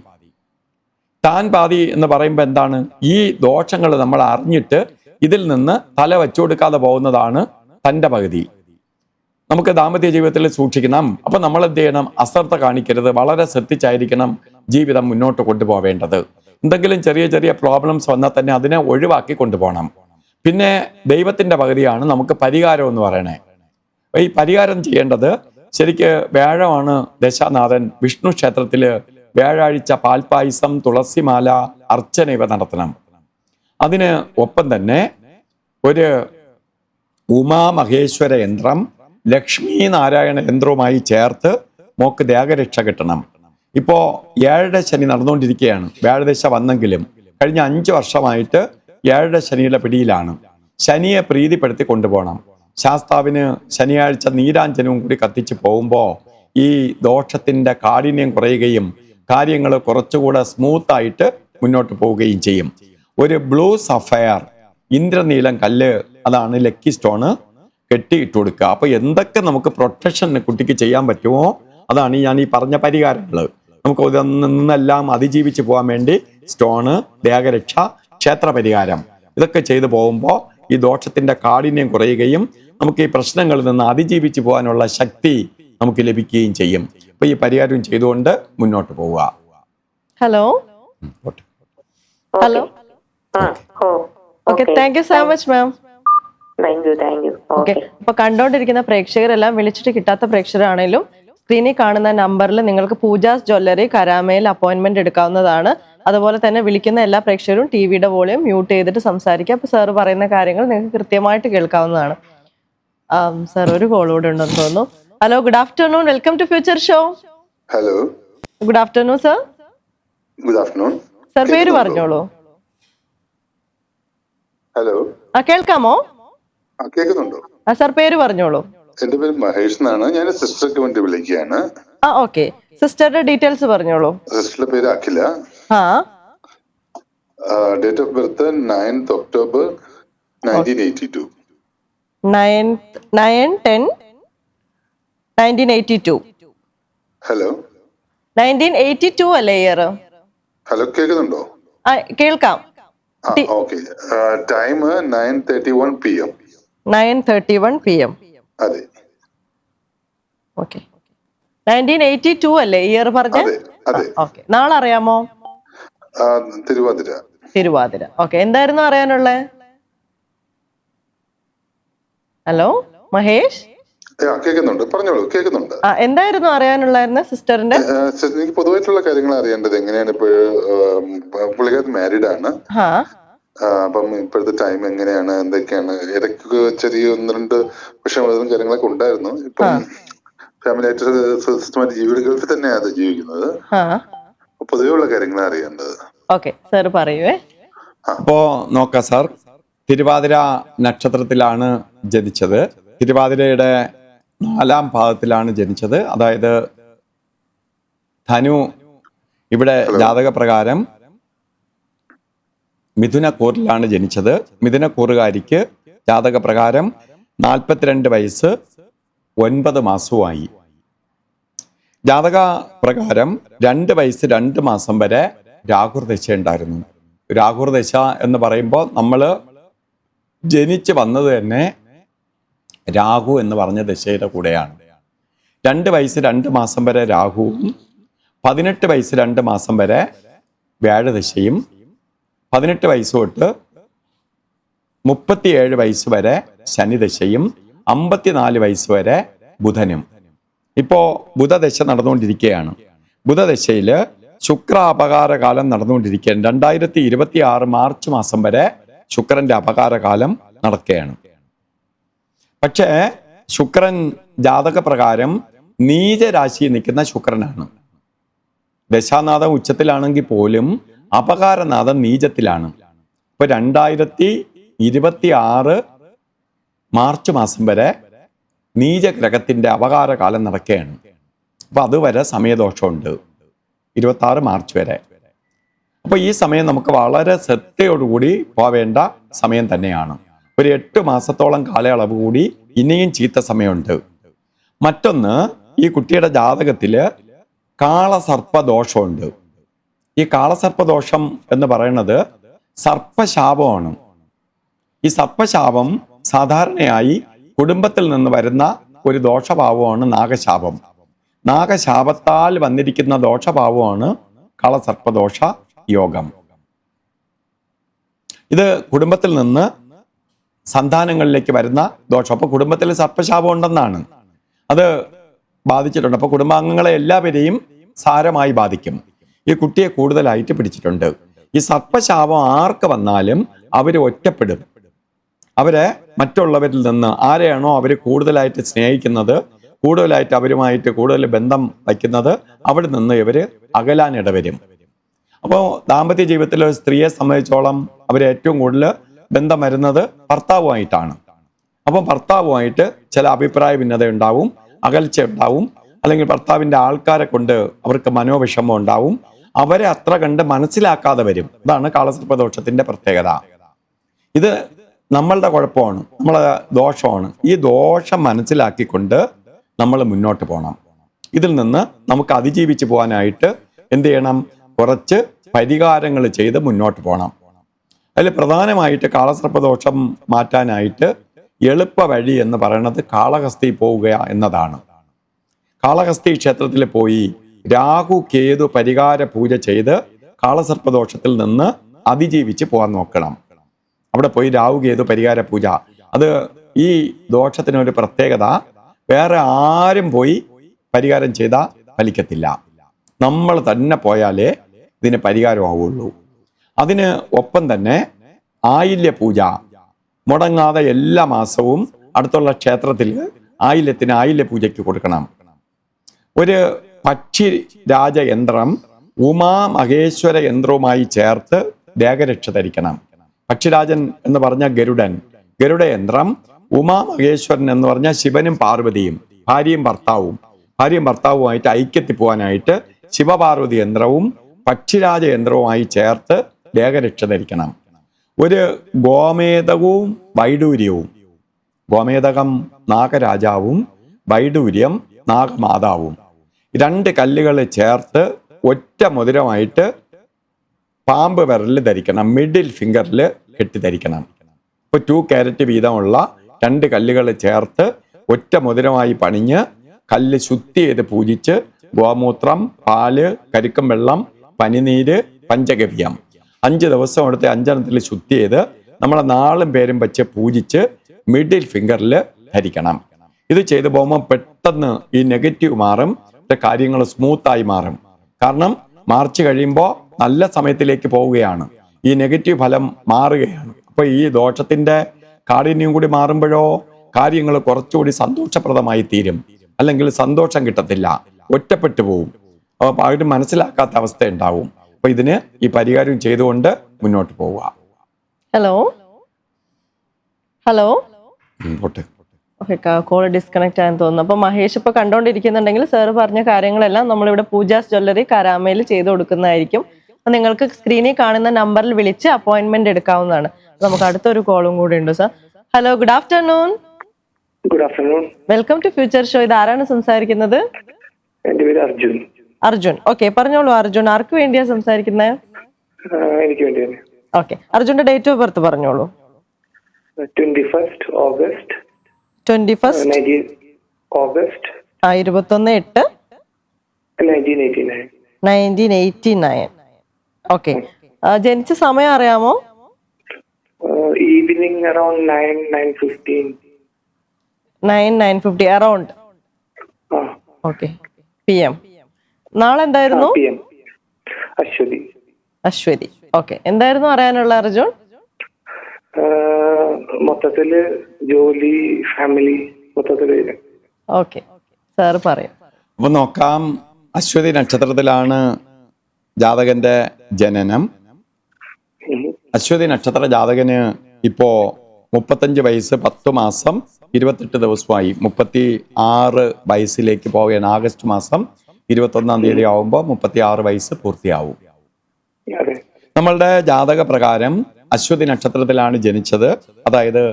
താൻ പാതി എന്ന് പറയുമ്പോൾ എന്താണ്? ഈ ദോഷങ്ങൾ നമ്മൾ അറിഞ്ഞിട്ട് ഇതിൽ നിന്ന് തല വച്ചു കൊടുക്കാതെ പോകുന്നതാണ് തൻ്റെ പകുതി. നമുക്ക് ദാമ്പത്യ ജീവിതത്തിൽ സൂക്ഷിക്കണം. അപ്പൊ നമ്മൾ എന്ത് ചെയ്യണം? അശ്രദ്ധ കാണിക്കരുത്. വളരെ ശ്രദ്ധിച്ചായിരിക്കണം ജീവിതം മുന്നോട്ട് കൊണ്ടുപോവേണ്ടത്. എന്തെങ്കിലും ചെറിയ ചെറിയ പ്രോബ്ലംസ് വന്നാൽ തന്നെ അതിനെ ഒഴിവാക്കി കൊണ്ടുപോകണം. പിന്നെ ദൈവത്തിൻ്റെ പകുതിയാണ് നമുക്ക് പരിഹാരം എന്ന് പറയണേ. ഈ പരിഹാരം ചെയ്യേണ്ടത് ശരിക്ക് വ്യാഴമാണ് ദശാനാഥൻ. വിഷ്ണു ക്ഷേത്രത്തിൽ വ്യാഴാഴ്ച പാൽപ്പായസം, തുളസിമാല, അർച്ചന ഇവ നടത്തണം. അതിന് ഒപ്പം തന്നെ ഒരു ഉമാമഹേശ്വര യന്ത്രം, ലക്ഷ്മി നാരായണ യന്ത്രവുമായി ചേർത്ത് മോക്ക് ദേഹരക്ഷ കിട്ടണം. ഇപ്പോൾ ഏഴര ശനി നടന്നുകൊണ്ടിരിക്കുകയാണ്. വ്യാഴദശ വന്നെങ്കിലും കഴിഞ്ഞ 5 വർഷമായിട്ട് ഏഴര ശനിയുടെ പിടിയിലാണ്. ശനിയെ പ്രീതിപ്പെടുത്തി കൊണ്ടുപോകണം. ശാസ്താവിന് ശനിയാഴ്ച നീരാഞ്ജനവും കൂടി കത്തിച്ച് പോകുമ്പോൾ ഈ ദോഷത്തിൻ്റെ കാഠിന്യം കുറയുകയും കാര്യങ്ങൾ കുറച്ചുകൂടെ സ്മൂത്തായിട്ട് മുന്നോട്ട് പോവുകയും ചെയ്യും. ഒരു ബ്ലൂ സഫയർ, ഇന്ദ്രനീലം കല്ല്, അതാണ് ലക്കി സ്റ്റോണ്, കെട്ടിയിട്ട് കൊടുക്കുക. അപ്പോൾ എന്തൊക്കെ നമുക്ക് പ്രൊട്ടക്ഷൻ കുട്ടിക്ക് ചെയ്യാൻ പറ്റുമോ അതാണ് ഞാൻ ഈ പറഞ്ഞ പരിഹാരങ്ങൾ. നമുക്ക് നിന്നെല്ലാം അതിജീവിച്ച് പോകാൻ വേണ്ടി സ്റ്റോണ്, ദേഹരക്ഷ, ക്ഷേത്ര പരിഹാരം ഇതൊക്കെ ചെയ്തു പോകുമ്പോൾ ഈ ദോഷത്തിന്റെ കാഠിന്യം കുറയുകയും നമുക്ക് ഈ പ്രശ്നങ്ങളിൽ നിന്ന് അതിജീവിച്ച് പോകാനുള്ള ശക്തി നമുക്ക് ലഭിക്കുകയും ചെയ്യും. അപ്പൊ ഈ പരിഹാരം ചെയ്തുകൊണ്ട് മുന്നോട്ട് പോവുക. Hello hello okay, thank you so much ma'am. Okay, അപ്പൊ കണ്ടോണ്ടിരിക്കുന്ന പ്രേക്ഷകരെല്ലാം വിളിച്ചിട്ട് കിട്ടാത്ത പ്രേക്ഷകരാണേലും സ്ക്രീനിൽ കാണുന്ന നമ്പറിൽ നിങ്ങൾക്ക് പൂജാസ് ജ്വല്ലറി കരാമയിൽ അപ്പോയിന്റ്മെന്റ് എടുക്കാവുന്നതാണ്. അതുപോലെ തന്നെ വിളിക്കുന്ന എല്ലാ പ്രേക്ഷകരും ടിവിയുടെ വോളിയം മ്യൂട്ട് ചെയ്തിട്ട് സംസാരിക്കുക. അപ്പൊ സാർ പറയുന്ന കാര്യങ്ങൾ നിങ്ങൾക്ക് കൃത്യമായിട്ട് കേൾക്കാവുന്നതാണ്. സാർ ഒരു കോൾ കൂടെ ഉണ്ടെന്ന് തോന്നുന്നു. Hello, good afternoon, welcome to future show. Hello, good afternoon sir. Good afternoon. Sir പേര് പറഞ്ഞോളൂ. ഹലോ, കേൾക്കാമോ? കേൾക്കുന്നുണ്ടോ? സാർ പേര് പറഞ്ഞോളൂ. എന്റെ പേര് മഹേഷ് എന്നാണ്. ഞാൻ സിസ്റ്റർക്ക് വേണ്ടി വിളിക്കുകയാണ്. ഓക്കെ, സിസ്റ്ററുടെ ഡീറ്റെയിൽസ് പറഞ്ഞോളൂ. സിസ്റ്ററുടെ പേര് Akhila. Date of birth 9th October 1982. 9/10/1982. Hello, 1982 അല്ലേ ഇയർ? ഹലോ, കേൾക്കുന്നുണ്ടോ? കേൾക്കാം. Okay, time 9:31 PM. 9:31 PM. അതെ. ഓക്കെ, 1982 അല്ലേ ഇയർ പറഞ്ഞ? ഓക്കെ, നാളെ അറിയാമോ? തിരുവാതിര. ഓക്കെ, എന്തായിരുന്നു അറിയാനുള്ളത്? ഹലോ മഹേഷ്, കേൾക്കുന്നുണ്ട്, പറഞ്ഞോളൂ. കേൾക്കുന്നുണ്ട്. എന്തായിരുന്നു അറിയാനുള്ളായിരുന്നു സിസ്റ്ററിന്റെ? എനിക്ക് പൊതുവായിട്ടുള്ള കാര്യങ്ങൾ അറിയേണ്ടത്. എങ്ങനെയാണ് ഇപ്പോൾ പുള്ളിക്കാരൻ മാരീഡ് ആണ്. അപ്പം ഇപ്പോഴത്തെ ടൈം എങ്ങനെയാണ്, എന്തൊക്കെയാണ്? ഇടയ്ക്ക് ചെറിയ 1-2 വിഷമങ്ങളും കാര്യങ്ങളൊക്കെ ഉണ്ടായിരുന്നു. ഇപ്പം ഫാമിലി ആയിട്ട് സിസ്റ്റമായിട്ട് ഗൾഫിൽ തന്നെയാണ് ജീവിക്കുന്നത്. പൊതുവെയുള്ള കാര്യങ്ങൾ അറിയേണ്ടത്. ഓക്കെ സാർ പറയുവേ. അപ്പോ നോക്കാം സാർ, തിരുവാതിര നക്ഷത്രത്തിലാണ് ജനിച്ചത്. തിരുവാതിരയുടെ 4ാം ഭാഗത്തിലാണ് ജനിച്ചത്. അതായത് ധനു ഇവിടെ ജാതകപ്രകാരം മിഥുനക്കൂറിലാണ് ജനിച്ചത്. മിഥുനക്കൂറുകാരിക്ക് ജാതകപ്രകാരം 42 വയസ്സ് 9 മാസവുമായി. ജാതക പ്രകാരം 2 വയസ്സ് 2 മാസം വരെ രാഹുർദശ ഉണ്ടായിരുന്നു. രാഹുർദശ എന്ന് പറയുമ്പോൾ നമ്മൾ ജനിച്ച് വന്നത് തന്നെ രാഹു എന്ന് പറഞ്ഞ ദശയുടെ കൂടെയാണ്. 2 വയസ്സ് 2 മാസം വരെ രാഹുവും 18 വയസ്സ് 2 മാസം വരെ വ്യാഴദശയും 18 വയസ്സ് തൊട്ട് 37 വയസ്സ് വരെ ശനിദശയും 54 വയസ്സ് വരെ ബുധനും. ഇപ്പോൾ ബുധദശ നടന്നുകൊണ്ടിരിക്കുകയാണ്. ബുധദശയിൽ ശുക്ര അപകാരകാലം നടന്നുകൊണ്ടിരിക്കുകയാണ്. 2026 മാർച്ച് മാസം വരെ ശുക്രന്റെ അപകാരകാലം നടക്കുകയാണ്. പക്ഷേ ശുക്രൻ ജാതകപ്രകാരം നീചരാശിയിൽ നിൽക്കുന്ന ശുക്രനാണ്. ദശാനാഥം ഉച്ചത്തിലാണെങ്കിൽ പോലും അപകാരനാഥം നീചത്തിലാണ്. ഇപ്പൊ 2026 മാർച്ച് മാസം വരെ നീചഗ്രഹത്തിന്റെ അപകാരകാലം നടക്കുകയാണ്. അപ്പൊ അതുവരെ സമയദോഷമുണ്ട്, 26 മാർച്ച് വരെ. അപ്പൊ ഈ സമയം നമുക്ക് വളരെ ശ്രദ്ധയോടുകൂടി പോവേണ്ട സമയം തന്നെയാണ്. ഒരു 8 മാസത്തോളം കാലയളവ് കൂടി ഇനിയും ചീത്ത സമയമുണ്ട്. മറ്റൊന്ന്, ഈ കുട്ടിയുടെ ജാതകത്തില് കാളസർപ്പദോഷമുണ്ട്. ഈ കാളസർപ്പദോഷം എന്ന് പറയുന്നത് സർപ്പശാപമാണ്. ഈ സർപ്പശാപം സാധാരണയായി കുടുംബത്തിൽ നിന്ന് വരുന്ന ഒരു ദോഷഭാവമാണ് നാഗശാപം. നാഗശാപത്താൽ വന്നിരിക്കുന്ന ദോഷഭാവമാണ് കാളസർപ്പദോഷ യോഗം. ഇത് കുടുംബത്തിൽ നിന്ന് സന്താനങ്ങളിലേക്ക് വരുന്ന ദോഷം. അപ്പോൾ കുടുംബത്തിൽ സർപ്പശാപം ഉണ്ടെന്നാണ് അത് ബാധിച്ചിട്ടുണ്ട്. അപ്പോൾ കുടുംബാംഗങ്ങളെ എല്ലാവരെയും സാരമായി ബാധിക്കും. ഈ കുട്ടിയെ കൂടുതലായിട്ട് പിടിച്ചിട്ടുണ്ട്. ഈ സർപ്പശാപം ആർക്ക് വന്നാലും അവർ ഒറ്റപ്പെടും. അവരെ മറ്റുള്ളവരിൽ നിന്ന് ആരെയാണോ അവർ കൂടുതലായിട്ട് സ്നേഹിക്കുന്നത്, കൂടുതലായിട്ട് അവരുമായിട്ട് കൂടുതൽ ബന്ധം വയ്ക്കുന്നത്, അവിടെ നിന്ന് ഇവർ അകലാനിടവരും. അപ്പോൾ ദാമ്പത്യ ജീവിതത്തിൽ ഒരു സ്ത്രീയെ സംബന്ധിച്ചോളം അവർ ഏറ്റവും കൂടുതൽ ബന്ധം വരുന്നത് ഭർത്താവുമായിട്ടാണ്. അപ്പം ഭർത്താവുമായിട്ട് ചില അഭിപ്രായ ഭിന്നത ഉണ്ടാവും, അകൽച്ച ഉണ്ടാവും, അല്ലെങ്കിൽ ഭർത്താവിൻ്റെ ആൾക്കാരെ കൊണ്ട് അവർക്ക് മനോവിഷമം ഉണ്ടാവും. അവരെ അത്ര കണ്ട് മനസ്സിലാക്കാതെ വരും. ഇതാണ് കാളസർപ്പദോഷത്തിന്റെ പ്രത്യേകത. ഇത് നമ്മളുടെ കുഴപ്പമാണ്, നമ്മളെ ദോഷമാണ്. ഈ ദോഷം മനസ്സിലാക്കിക്കൊണ്ട് നമ്മൾ മുന്നോട്ട് പോകണം. ഇതിൽ നിന്ന് നമുക്ക് അതിജീവിച്ച് പോകാനായിട്ട് എന്ത് ചെയ്യണം? കുറച്ച് പരിഹാരങ്ങൾ ചെയ്ത് മുന്നോട്ട് പോകണം. അതിൽ പ്രധാനമായിട്ട് കാളസർപ്പദോഷം മാറ്റാനായിട്ട് എളുപ്പ വഴി എന്ന് പറയുന്നത് കാളഹസ്തി പോവുക എന്നതാണ്. കാളഹസ്തി ക്ഷേത്രത്തിൽ പോയി രാഹു കേതു പരിഹാര പൂജ ചെയ്ത് കാളസർപ്പദോഷത്തിൽ നിന്ന് അതിജീവിച്ച് പോകാൻ നോക്കണം. അവിടെ പോയി രാഹു കേതു പരിഹാര പൂജ, അത് ഈ ദോഷത്തിനൊരു പ്രത്യേകത. വേറെ ആരും പോയി പരിഹാരം ചെയ്താൽ ഫലിക്കത്തില്ല. നമ്മൾ തന്നെ പോയാലേ ഇതിന് പരിഹാരമാവുള്ളൂ. അതിന് ഒപ്പം തന്നെ ആയില്യ പൂജ മുടങ്ങാതെ എല്ലാ മാസവും അടുത്തുള്ള ക്ഷേത്രത്തിൽ ആയില്യത്തിന് ആയില്യ പൂജയ്ക്ക് കൊടുക്കണം. ഒരു പക്ഷി രാജയന്ത്രം ഉമാമഹേശ്വര യന്ത്രവുമായി ചേർത്ത് ദേഹരക്ഷ ധരിക്കണം. പക്ഷിരാജൻ എന്ന് പറഞ്ഞ ഗരുഡൻ, ഗരുഡയന്ത്രം. ഉമാമഹേശ്വരൻ എന്ന് പറഞ്ഞ ശിവനും പാർവതിയും ഭാര്യയും ഭർത്താവുമായിട്ട് ഐക്യത്തിൽ പോകാനായിട്ട് ശിവപാർവതി യന്ത്രവും പക്ഷിരാജ യന്ത്രവുമായി ചേർത്ത് ദേഹരക്ഷ ധരിക്കണം. ഒരു ഗോമേതകവും വൈഡൂര്യവും, ഗോമേതകം നാഗരാജാവും വൈഡൂര്യം നാഗമാതാവും, 2 കല്ലുകൾ ചേർത്ത് ഒറ്റ മോതിരമായിട്ട് പാമ്പ് വിരലിൽ ധരിക്കണം, മിഡിൽ ഫിംഗറിൽ കെട്ടി ധരിക്കണം. ഇപ്പോൾ 2 കാരറ്റ് വീതമുള്ള 2 കല്ലുകൾ ചേർത്ത് ഒറ്റ മോതിരമായി പണിഞ്ഞ് കല്ല് ശുദ്ധി ചെയ്ത് പൂജിച്ച് ഗോമൂത്രം, പാല്, കരിക്കും വെള്ളം, പനിനീര്, പഞ്ചഗവ്യം 5 ദിവസം എടുത്ത് 5 എണ്ണത്തിൽ ശുദ്ധി ചെയ്ത് നമ്മളെ നാളും പേരും വെച്ച് പൂജിച്ച് മിഡിൽ ഫിംഗറിൽ ധരിക്കണം. ഇത് ചെയ്തു പോകുമ്പോൾ പെട്ടെന്ന് ഈ നെഗറ്റീവ് മാറും, കാര്യങ്ങൾ സ്മൂത്തായി മാറും. കാരണം മാർച്ച് കഴിയുമ്പോൾ നല്ല സമയത്തിലേക്ക് പോവുകയാണ്, ഈ നെഗറ്റീവ് ഫലം മാറുകയാണ്. അപ്പോൾ ഈ ദോഷത്തിന്റെ കാഠിന്യം കൂടി മാറുമ്പോഴോ കാര്യങ്ങൾ കുറച്ചുകൂടി സന്തോഷപ്രദമായി തീരും. അല്ലെങ്കിൽ സന്തോഷം കിട്ടത്തില്ല, ഒറ്റപ്പെട്ടു പോവും, അപ്പോൾ അവർ മനസ്സിലാക്കാത്ത അവസ്ഥ ഉണ്ടാവും. അപ്പൊ ഇതിന് ഈ പരിഹാരം ചെയ്തുകൊണ്ട് മുന്നോട്ട് പോവുക. ഹലോ ഹലോ പോട്ടെ. ഓക്കെ, കോൾ ഡിസ്കണക്ട് ആയെന്ന് തോന്നുന്നു. അപ്പോൾ മഹേഷ് ഇപ്പോൾ കണ്ടുകൊണ്ടിരിക്കുന്നുണ്ടെങ്കിൽ സാറ് പറഞ്ഞ കാര്യങ്ങളെല്ലാം നമ്മളിവിടെ പൂജാസ് ജ്വല്ലറി കരാമയിൽ ചെയ്ത് കൊടുക്കുന്നതായിരിക്കും. അപ്പോൾ നിങ്ങൾക്ക് സ്ക്രീനിൽ കാണുന്ന നമ്പറിൽ വിളിച്ച് അപ്പോയിന്റ്മെന്റ് എടുക്കാവുന്നതാണ്. നമുക്ക് അടുത്തൊരു കോളും കൂടി ഉണ്ട് sir. Hello, good afternoon. Good afternoon. Welcome to future show. ഇത് ആരാണ് സംസാരിക്കുന്നത്? എന്റെ പേര് അർജുൻ. അർജുൻ, ഓക്കെ, പറഞ്ഞോളൂ അർജുൻ. ആർക്ക് വേണ്ടിയാ സംസാരിക്കുന്നത്? എനിക്ക് വേണ്ടി തന്നെ. ഓക്കെ, അർജുന്റെ ഡേറ്റ് ഓഫ് ബർത്ത് പറഞ്ഞോളൂ. 21st August. 21st 1989. ഓക്കെ, ജനിച്ച സമയം അറിയാമോ? Evening around 9:50 around. Okay, PM. നാളെ എന്തായിരുന്നു? അശ്വതി. ഓക്കെ, എന്തായിരുന്നു അറിയാനുള്ള അർജുൻ? മൊത്തത്തില് ജോലി, ഫാമിലി, മൊത്തത്തില്. ഓക്കെ, സാർ പറയും. അപ്പൊ നോക്കാം. അശ്വതി നക്ഷത്രത്തിലാണ് ജാതകന്റെ ജനനം. അശ്വതി നക്ഷത്ര ജാതകന് ഇപ്പോ 35 വയസ്സ് 10 മാസം 28 ദിവസമായി 36 വയസ്സിലേക്ക് പോവുകയാണ്. ആഗസ്റ്റ് മാസം 21-ാം തീയതി ആവുമ്പോൾ 36 വയസ്സ് പൂർത്തിയാവും. നമ്മളുടെ ജാതക പ്രകാരം അശ്വതി നക്ഷത്രത്തിലാണ് ജനിച്ചത്. അതായത്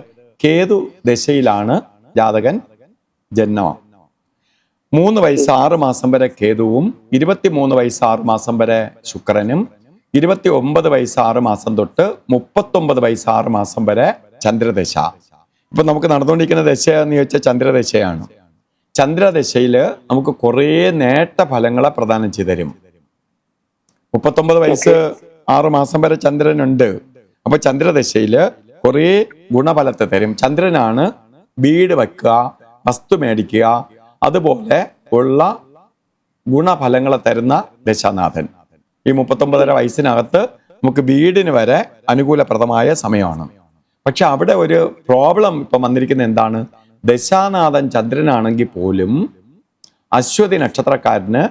കേതു ദശയിലാണ് ജാതകൻ ജന്മം. 3 വയസ്സ് 6 മാസം വരെ കേതുവും 23 വയസ്സ് 6 മാസം വരെ ശുക്രനും 29 വയസ്സ് 6 മാസം തൊട്ട് 39 വയസ്സ് 6 മാസം വരെ ചന്ദ്രദശ. ഇപ്പൊ നമുക്ക് നടന്നുകൊണ്ടിരിക്കുന്ന ദശ എന്ന് ചോദിച്ചാൽ ചന്ദ്രദശയാണ്. ചന്ദ്രദശയില് നമുക്ക് കുറേ നേട്ട ഫലങ്ങളെ പ്രദാനം ചെയ്തു തരും. 39 വയസ്സ് 6 മാസം വരെ ചന്ദ്രനുണ്ട്. അപ്പൊ ചന്ദ്രദശയില് കുറേ ഗുണഫലത്തെ തരും. ചന്ദ്രനാണ് വീട് വെക്കുക, വസ്തു മേടിക്കുക, അതുപോലെ ഉള്ള ഗുണഫലങ്ങളെ തരുന്ന ദശാനാഥൻ. ഈ 39.5 വയസ്സിനകത്ത് നമുക്ക് വീടിന് വരെ അനുകൂലപ്രദമായ സമയമാണ്. പക്ഷെ അവിടെ ഒരു പ്രോബ്ലം ഇപ്പം വന്നിരിക്കുന്നത് എന്താണ്? ദശാനാഥൻ ചന്ദ്രനാണെങ്കിൽ പോലും അശ്വതി നക്ഷത്രക്കാരന്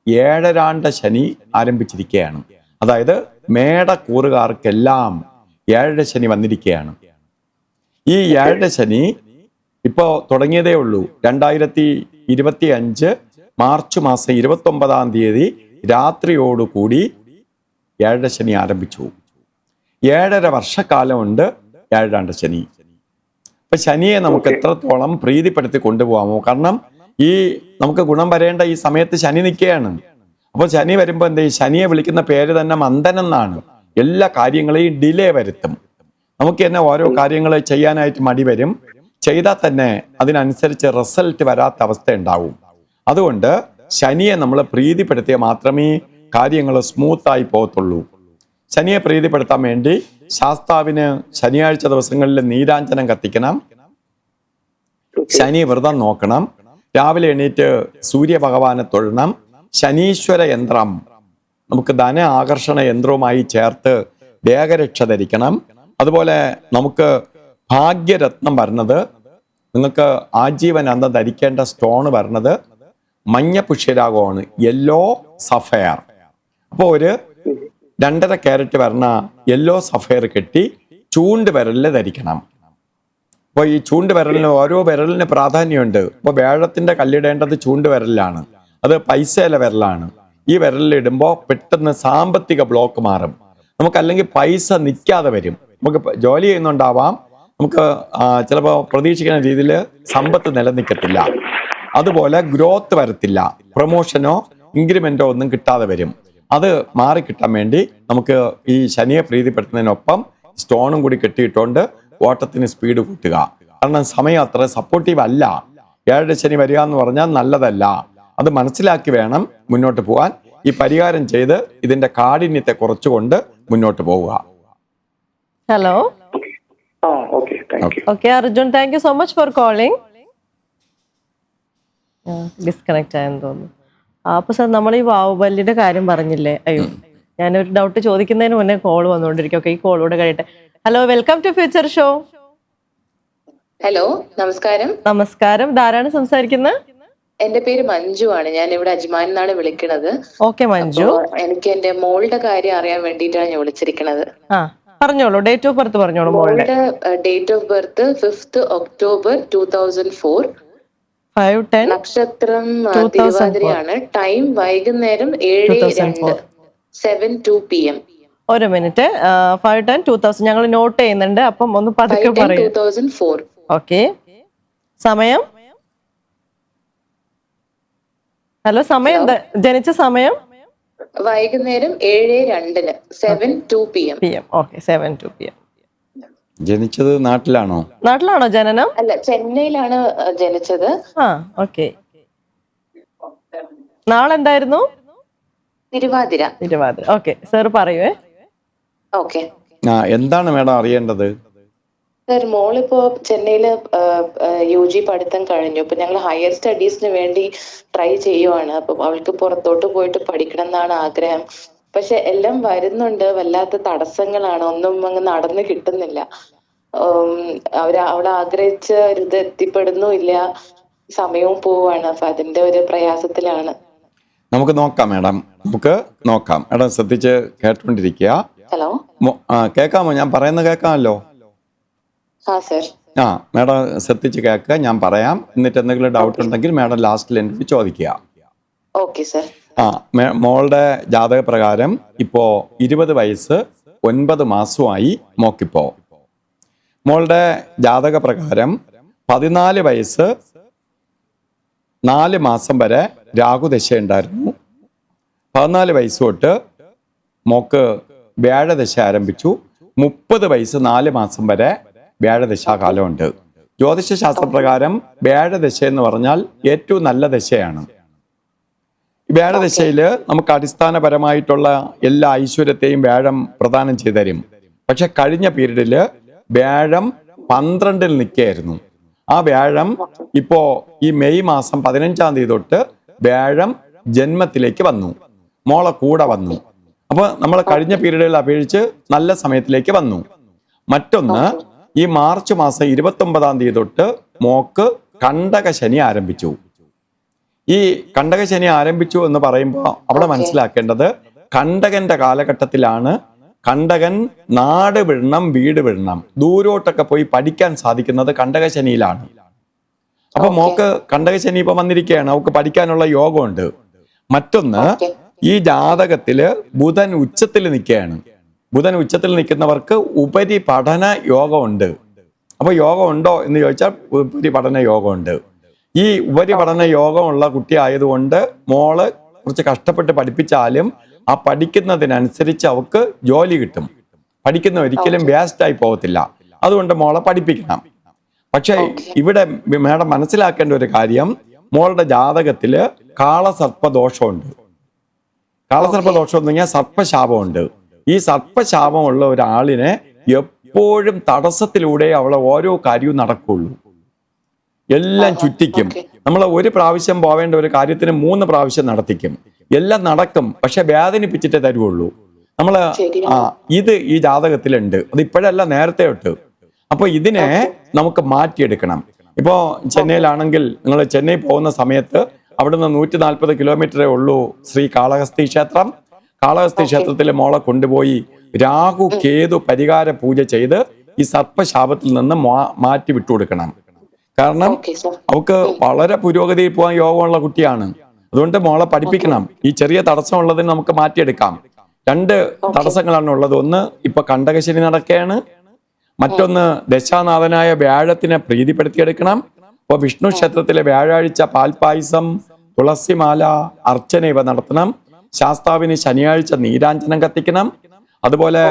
7 ശനി ആരംഭിച്ചിരിക്കുകയാണ്. അതായത് മേടക്കൂറുകാർക്കെല്ലാം 7 ശനി വന്നിരിക്കുകയാണ്. ഈ 7 ശനി ഇപ്പോൾ തുടങ്ങിയതേ ഉള്ളൂ. 2025 മാർച്ച് മാസം 29 രാത്രിയോടുകൂടി 7 ശനി ആരംഭിച്ചു. 7.5 വർഷക്കാലമുണ്ട് 7 ശനി. അപ്പൊ ശനിയെ നമുക്ക് എത്രത്തോളം പ്രീതിപ്പെടുത്തി കൊണ്ടുപോകാമോ? കാരണം ഈ നമുക്ക് ഗുണം വരേണ്ട ഈ സമയത്ത് ശനി നിൽക്കുകയാണ്. അപ്പോൾ ശനി വരുമ്പോൾ എന്താ, ഈ ശനിയെ വിളിക്കുന്ന പേര് തന്നെ മന്ദൻ എന്നാണ്. എല്ലാ കാര്യങ്ങളെയും ഡിലേ വരുത്തും. നമുക്ക് തന്നെ ഓരോ കാര്യങ്ങൾ ചെയ്യാനായിട്ട് മടി വരും. ചെയ്താൽ തന്നെ അതിനനുസരിച്ച് റിസൾട്ട് വരാത്ത അവസ്ഥ ഉണ്ടാവും. അതുകൊണ്ട് ശനിയെ നമ്മൾ പ്രീതിപ്പെടുത്തിയാൽ മാത്രമേ കാര്യങ്ങൾ സ്മൂത്തായി പോകത്തുള്ളൂ. ശനിയെ പ്രീതിപ്പെടുത്താൻ വേണ്ടി ശാസ്താവിന് ശനിയാഴ്ച ദിവസങ്ങളിൽ നീരാഞ്ജനം കത്തിക്കണം, ശനി വ്രതം നോക്കണം, രാവിലെ എണീറ്റ് സൂര്യഭഗവാനെ തൊഴണം, ശനീശ്വര യന്ത്രം നമുക്ക് ധന ആകർഷണ യന്ത്രവുമായി ചേർത്ത് വേഗരക്ഷ ധരിക്കണം. അതുപോലെ നമുക്ക് ഭാഗ്യരത്നം വരുന്നത്, നിങ്ങൾക്ക് ആജീവനാന്തം ധരിക്കേണ്ട സ്റ്റോൺ വരുന്നത് മഞ്ഞ പുഷ്യരാഗമാണ്, യെല്ലോ സഫയർ. അപ്പോൾ ഒരു 2.5 കാരറ്റ് വരുന്ന യെല്ലോ സഫയർ കെട്ടി ചൂണ്ട് വിരലിൽ ധരിക്കണം. അപ്പോൾ ഈ ചൂണ്ട് വിരലിന് ഓരോ വിരലിന് പ്രാധാന്യമുണ്ട്. അപ്പോൾ വേഴത്തിന്റെ കല്ലിടേണ്ടത് ചൂണ്ട് വിരലിലാണ്, അത് പൈസയിലെ വിരലാണ്. ഈ വിരലിലിടുമ്പോൾ പെട്ടെന്ന് സാമ്പത്തിക ബ്ലോക്ക് മാറും. നമുക്കല്ലെങ്കിൽ പൈസ നിൽക്കാതെ വരും. നമുക്ക് ജോലി ചെയ്യുന്നുണ്ടാവാം, നമുക്ക് ചിലപ്പോൾ പ്രതീക്ഷിക്കുന്ന രീതിയിൽ സമ്പത്ത് നിലനിൽക്കത്തില്ല, അതുപോലെ ഗ്രോത്ത് വരത്തില്ല, പ്രൊമോഷനോ ഇൻക്രിമെന്റോ ഒന്നും കിട്ടാതെ വരും. അത് മാറിക്കിട്ടാൻ വേണ്ടി നമുക്ക് ഈ ശനിയെ പ്രീതിപ്പെടുത്തുന്നതിനൊപ്പം സ്റ്റോണും കൂടി കെട്ടിയിട്ടുകൊണ്ട് ഓട്ടത്തിന് സ്പീഡ് കൂട്ടുക. കാരണം സമയം അത്ര സപ്പോർട്ടീവ് അല്ല. 7 ശനി വരിക എന്ന് പറഞ്ഞാൽ നല്ലതല്ല. അത് മനസ്സിലാക്കി വേണം മുന്നോട്ട് പോകാൻ. ഈ പരിഹാരം ചെയ്ത് ഇതിന്റെ കാഠിന്യത്തെ കുറച്ചുകൊണ്ട് മുന്നോട്ട് പോവുക. Hello. Okay Arjun, thank you so much for calling. Disconnect ആയെന്ന് തോന്നുന്നു. അപ്പൊ സാർ, നമ്മൾ ഈ ബാഹുബലിയുടെ കാര്യം പറഞ്ഞില്ലേ? അയ്യോ, ഞാനൊരു ഡൗട്ട് ചോദിക്കുന്നതിന് മുന്നേ കോൾ വന്നുകൊണ്ടിരിക്കും. ഓക്കെ, ഈ കോളൂടെ കഴിയട്ടെ. Hello, welcome to future show. Hello, നമസ്കാരം. നമസ്കാരം, ധാരാണ് സംസാരിക്കുന്നത്? എന്റെ പേര് മഞ്ജു ആണ്. ഞാൻ ഇവിടെ അജ്മാനിൽ നിന്നാണ് വിളിക്കുന്നത്. ഓക്കെ മഞ്ജു, എനിക്ക് എന്റെ മോളുടെ കാര്യം അറിയാൻ വേണ്ടിയിട്ടാണ് ഞാൻ വിളിച്ചിരിക്കുന്നത്. പറഞ്ഞോളൂ, ഡേറ്റ് ഓഫ് ബർത്ത് പറഞ്ഞോളൂ. മോളുടെ date of birth 5th October 2004. നക്ഷത്രം തിരുവാതിരയാണ്. ടൈം വൈകുന്നേരം 7:02 7:02 PM. ഒരു മിനിറ്റ്. 5:10-2000 ഞങ്ങൾ നോട്ട് ചെയ്യുന്നുണ്ട്. അപ്പം ഒന്ന് പതുക്കെ പറയൂ. 2004. ഓക്കെ. സമയം? ഹലോ, സമയം എന്താ? ജനിച്ച സമയം വൈകുന്നേരം 7:02 7:02 PM. Okay, 7:02 PM. ജനിച്ചത് നാട്ടിലാണോ? നാട്ടിലാണോ ജനനം? അല്ല, ചെന്നൈയിലാണ് ജനിച്ചത്. ഓക്കെ. നാളെന്തായിരുന്നു? തിരുവാതിര. ഓക്കെ, സാർ പറയുവേ. ഓക്കെ. എന്താണ് മേഡം അറിയേണ്ടത്? സർ, മോളിപ്പോ ചെന്നൈയില് UG പഠിത്തം കഴിഞ്ഞു. ഇപ്പൊ ഞങ്ങൾ ഹയർ സ്റ്റഡീസിന് വേണ്ടി ട്രൈ ചെയ്യുവാണ്. അപ്പൊ അവൾക്ക് പുറത്തോട്ട് പോയിട്ട് പഠിക്കണം എന്നാണ് ആഗ്രഹം. പക്ഷെ എല്ലാം വരുന്നുണ്ട്, വല്ലാത്ത തടസ്സങ്ങളാണ്, ഒന്നും അങ്ങ് നടന്നു കിട്ടുന്നില്ല. അവൾ ആഗ്രഹിച്ച ഇത് എത്തിപ്പെടുന്നുമില്ല, സമയവും പോവാണ്. അപ്പൊ അതിന്റെ ഒരു പ്രയാസത്തിലാണ്. നമുക്ക് നോക്കാം മേഡം, നമുക്ക് നോക്കാം. മേഡം ശ്രദ്ധിച്ച് കേട്ടോണ്ടിരിക്കുക. ഹലോ, കേൾക്കാമോ? ഞാൻ പറയുന്നത് കേൾക്കാമല്ലോ? സർ. മേഡം ശ്രദ്ധിച്ച് കേൾക്കുക, ഞാൻ പറയാം. എന്നിട്ട് എന്തെങ്കിലും ഡൗട്ട് ഉണ്ടെങ്കിൽ മേഡം ലാസ്റ്റിൽ എന്നോട് ചോദിക്കുക. Okay sir. മോളുടെ ജാതക പ്രകാരം ഇപ്പോ 20 വയസ്സ് 9 മാസമായി മോക്കിപ്പോ. മോളുടെ ജാതക പ്രകാരം 14 വയസ്സ് 4 മാസം വരെ രാഹുദശ ഉണ്ടായിരുന്നു. 14 വയസ്സ് തൊട്ട് മോക്ക് വ്യാഴദശ ആരംഭിച്ചു. 30 വയസ്സ് 4 മാസം വരെ വ്യാഴദശാകാലമുണ്ട്. ജ്യോതിഷ ശാസ്ത്രപ്രകാരം വ്യാഴദശ എന്ന് പറഞ്ഞാൽ ഏറ്റവും നല്ല ദശയാണ്. വ്യാഴദശയിൽ നമുക്ക് അടിസ്ഥാനപരമായിട്ടുള്ള എല്ലാ ഐശ്വര്യത്തെയും വ്യാഴം പ്രദാനം ചെയ്തു തരും. പക്ഷെ കഴിഞ്ഞ പീരീഡിൽ വ്യാഴം 12 നിൽക്കുകയായിരുന്നു. ആ വ്യാഴം ഇപ്പോ ഈ മെയ് മാസം 15-ാം തീയതി തൊട്ട് വ്യാഴം ജന്മത്തിലേക്ക് വന്നു, മോളെ കൂടെ വന്നു. അപ്പൊ നമ്മൾ കഴിഞ്ഞ പീരീഡുകളിൽ അപേക്ഷിച്ച് നല്ല സമയത്തിലേക്ക് വന്നു. മറ്റൊന്ന്, ഈ മാർച്ച് മാസം 29-ാം തീയതി തൊട്ട് മോക്ക് കണ്ടകശനി ആരംഭിച്ചു. ഈ കണ്ടകശനി ആരംഭിച്ചു എന്ന് പറയുമ്പോൾ അവിടെ മനസ്സിലാക്കേണ്ടത് കണ്ടകന്റെ കാലഘട്ടത്തിലാണ്. കണ്ടകൻ നാട് വിടണം, വീട് വിടണം, ദൂരോട്ടൊക്കെ പോയി പഠിക്കാൻ സാധിക്കുന്നത് കണ്ടകശനിയിലാണ്. അപ്പൊ മോക്ക് കണ്ടകശനി ഇപ്പൊ വന്നിരിക്കുകയാണ്, അവൾക്ക് പഠിക്കാനുള്ള യോഗമുണ്ട്. മറ്റൊന്ന്, ഈ ജാതകത്തില് ബുധൻ ഉച്ചത്തിൽ നിൽക്കുകയാണ്. ബുധൻ ഉച്ചത്തിൽ നിൽക്കുന്നവർക്ക് ഉപരിപഠന യോഗമുണ്ട്. അപ്പൊ യോഗം ഉണ്ടോ എന്ന് ചോദിച്ചാൽ ഉപരിപഠന യോഗമുണ്ട്. ഈ ഉപരിപഠന യോഗമുള്ള കുട്ടി ആയതുകൊണ്ട് മോള് കുറച്ച് കഷ്ടപ്പെട്ട് പഠിപ്പിച്ചാലും ആ പഠിക്കുന്നതിനനുസരിച്ച് അവൾക്ക് ജോലി കിട്ടും. പഠിക്കുന്ന ഒരിക്കലും വേസ്റ്റായി പോകത്തില്ല. അതുകൊണ്ട് മോളെ പഠിപ്പിക്കണം. പക്ഷെ ഇവിടെ മേഡം മനസ്സിലാക്കേണ്ട ഒരു കാര്യം, മോളുടെ ജാതകത്തില് കാളസർപ്പദോഷമുണ്ട്. കാളസർപ്പദോഷം എന്ന് പറഞ്ഞാൽ സർപ്പശാപമുണ്ട്. ഈ സർപ്പശാപമുള്ള ഒരാളിനെ എപ്പോഴും തടസ്സത്തിലൂടെ അവളെ ഓരോ കാര്യവും നടക്കുള്ളൂ. എല്ലാം ചുറ്റിക്കും. നമ്മൾ ഒരു പ്രാവശ്യം പോവേണ്ട ഒരു കാര്യത്തിന് 3 പ്രാവശ്യം നടത്തിക്കും. എല്ലാം നടക്കും, പക്ഷെ വേദനിപ്പിച്ചിട്ടേ തരുവുള്ളൂ. നമ്മള് ഇത് ഈ ജാതകത്തിലുണ്ട്. അത് ഇപ്പോഴല്ല, നേരത്തെ തൊട്ട്. അപ്പൊ ഇതിനെ നമുക്ക് മാറ്റിയെടുക്കണം. ഇപ്പോ ചെന്നൈയിലാണെങ്കിൽ നിങ്ങൾ ചെന്നൈ പോകുന്ന സമയത്ത് അവിടുന്ന് 140 കിലോമീറ്ററേ ഉള്ളൂ ശ്രീ കാളഹസ്തി ക്ഷേത്രം. കാളഹസ്തി ക്ഷേത്രത്തിലെ മോളെ കൊണ്ടുപോയി രാഹു കേതു പരിഹാര പൂജ ചെയ്ത് ഈ സർപ്പശാപത്തിൽ നിന്ന് മാറ്റി വിട്ടുകൊടുക്കണം. കാരണം അവൾക്ക് വളരെ പുരോഗതിയിൽ പോകാൻ യോഗമുള്ള കുട്ടിയാണ്. അതുകൊണ്ട് മോളെ പഠിപ്പിക്കണം. ഈ ചെറിയ തടസ്സമുള്ളതിന് നമുക്ക് മാറ്റിയെടുക്കാം. 2 തടസ്സങ്ങളാണ് ഉള്ളത്. ഒന്ന്, ഇപ്പൊ കണ്ടകശനി നടക്കുകയാണ്. മറ്റൊന്ന്, ദശാനാഥനായ വ്യാഴത്തിനെ പ്രീതിപ്പെടുത്തിയെടുക്കണം. ഇപ്പൊ വിഷ്ണു ക്ഷേത്രത്തിലെ വ്യാഴാഴ്ച പാൽപായസം, തുളസിമാല, അർച്ചന ഇവ നടത്തണം. ശാസ്താവിന് ശനിയാഴ്ച നീരാഞ്ജനം കത്തിക്കണം. അതുപോലെ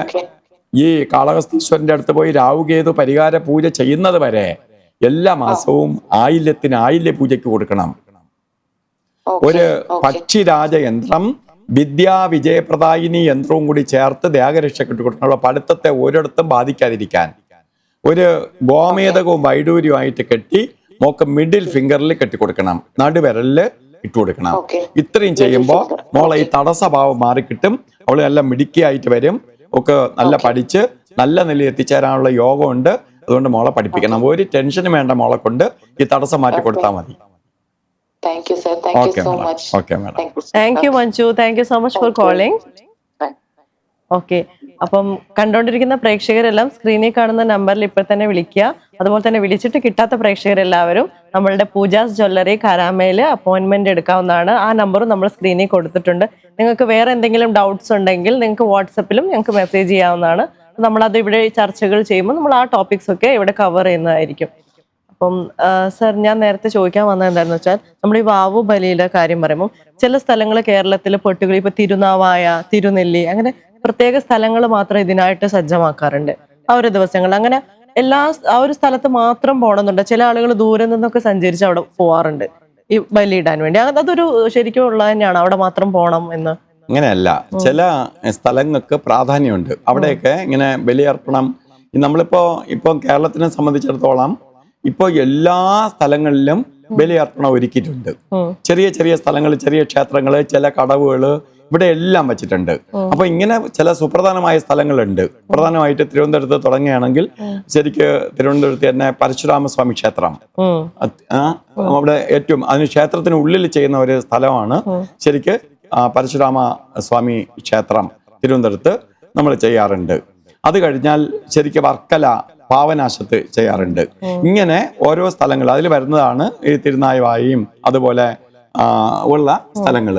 ഈ കാളഹസ്തീശ്വരന്റെ അടുത്ത് പോയി രാഹുകേതു പരിഹാര പൂജ ചെയ്യുന്നത് വരെ എല്ലാ മാസവും ആയില്യത്തിന് ആയില്യ പൂജയ്ക്ക് കൊടുക്കണം. ഒരു പക്ഷിരാജ യന്ത്രം, വിദ്യാ വിജയപ്രദായിനി യന്ത്രവും കൂടി ചേർത്ത് ദേഹരക്ഷയ്ക്ക് ഇട്ട് കൊടുക്കണം. പഠിത്തത്തെ ഒരിടത്തും ബാധിക്കാതിരിക്കാൻ ഒരു ഗോമേതകവും വൈഡൂര്യമായിട്ട് കെട്ടി മോക്ക് മിഡിൽ ഫിംഗറിൽ കെട്ടിക്കൊടുക്കണം, നടുവിരലില് ഇട്ടു കൊടുക്കണം. ഇത്രയും ചെയ്യുമ്പോൾ മോളെ ഈ തടസ്സഭാവം മാറിക്കിട്ടും. അവള് നല്ല മിടുക്കിയായിട്ട് വരും. ഒക്കെ നല്ല പഠിച്ച് നല്ല നിലയിൽ എത്തിച്ചേരാനുള്ള യോഗമുണ്ട്. അതുകൊണ്ട് മോളെ പഠിപ്പിക്കണം. ഒരു ടെൻഷനും വേണ്ട. മോളെ കൊണ്ട് ഈ തടസ്സം മാറ്റി കൊടുത്താൽ മതി. Thank you sir, thank you so much. Okay madam. Thank you Manju, thank you so much for calling. Okay, അപ്പം കണ്ടുകൊണ്ടിരിക്കുന്ന പ്രേക്ഷകരെല്ലാം സ്ക്രീനിൽ കാണുന്ന നമ്പറിൽ ഇപ്പോൾ തന്നെ വിളിക്കുക. അതുപോലെ തന്നെ വിളിച്ചിട്ട് കിട്ടാത്ത പ്രേക്ഷകരെല്ലാവരും നമ്മളുടെ പൂജാസ് ജ്വല്ലറി കാരാമയിൽ അപ്പോയിന്റ്മെന്റ് എടുക്കാവുന്നതാണ്. ആ നമ്പറും നമ്മൾ സ്ക്രീനിൽ കൊടുത്തിട്ടുണ്ട്. നിങ്ങൾക്ക് വേറെ എന്തെങ്കിലും ഡൗട്ട്സ് ഉണ്ടെങ്കിൽ നിങ്ങൾക്ക് വാട്സപ്പിലും ഞങ്ങൾക്ക് മെസ്സേജ് ചെയ്യാവുന്നതാണ്. നമ്മളത് ഇവിടെ ചർച്ചകൾ ചെയ്യുമ്പോൾ നമ്മൾ ആ ടോപ്പിക്സ് ഒക്കെ ഇവിടെ കവർ ചെയ്യുന്നതായിരിക്കും. അപ്പം സർ, ഞാൻ നേരത്തെ ചോദിക്കാൻ വന്നത് എന്താണെന്ന് വെച്ചാൽ, നമ്മൾ ഈ വാവു ബലിയുടെ കാര്യം പറയുമ്പോൾ ചില സ്ഥലങ്ങൾ കേരളത്തിൽ പെട്ടുകളി, ഇപ്പൊ തിരുനാവായ, തിരുനെല്ലി, അങ്ങനെ പ്രത്യേക സ്ഥലങ്ങൾ മാത്രം ഇതിനായിട്ട് സജ്ജമാക്കാറുണ്ട്. ആ ഒരു ദിവസങ്ങൾ അങ്ങനെ ആ ഒരു സ്ഥലത്ത് മാത്രം പോകണമെന്നുണ്ട്. ചില ആളുകൾ ദൂരെ നിന്നൊക്കെ സഞ്ചരിച്ച് അവിടെ പോവാറുണ്ട് ഈ ബലിയിടാൻ വേണ്ടി. അതൊരു ശരിക്കും ഉള്ളത് തന്നെയാണ്, അവിടെ മാത്രം പോകണം എന്ന്? അങ്ങനെയല്ല, ചില സ്ഥലങ്ങൾക്ക് പ്രാധാന്യമുണ്ട്. അവിടെയൊക്കെ ഇങ്ങനെ ബലിയർപ്പണം. ഇപ്പൊ കേരളത്തിനെ സംബന്ധിച്ചിടത്തോളം ഇപ്പൊ എല്ലാ സ്ഥലങ്ങളിലും ബലിയർപ്പണം ഒരുക്കിയിട്ടുണ്ട്. ചെറിയ ചെറിയ സ്ഥലങ്ങൾ, ചെറിയ ക്ഷേത്രങ്ങള്, ചില കടവുകള്, ഇവിടെ എല്ലാം വെച്ചിട്ടുണ്ട്. അപ്പൊ ഇങ്ങനെ ചില സുപ്രധാനമായ സ്ഥലങ്ങളുണ്ട്. പ്രധാനമായിട്ട് തിരുവനന്തപുരത്ത് തുടങ്ങുകയാണെങ്കിൽ ശരിക്ക് തിരുവനന്തപുരത്ത് തന്നെ പരശുരാമസ്വാമി ക്ഷേത്രം, അവിടെ ഏറ്റവും അതിന് ക്ഷേത്രത്തിന് ഉള്ളിൽ ചെയ്യുന്ന ഒരു സ്ഥലമാണ് ശരിക്ക് പരശുരാമ സ്വാമി ക്ഷേത്രം തിരുവനന്തപുരത്ത് നമ്മൾ ചെയ്യാറുണ്ട്. അത് കഴിഞ്ഞാൽ ശരിക്കും വർക്കല പാവനാശത്ത് ചെയ്യാറുണ്ട്. ഇങ്ങനെ ഓരോ സ്ഥലങ്ങൾ അതിൽ വരുന്നതാണ് ഈ തിരുനാവായയും അതുപോലെ ഉള്ള സ്ഥലങ്ങൾ.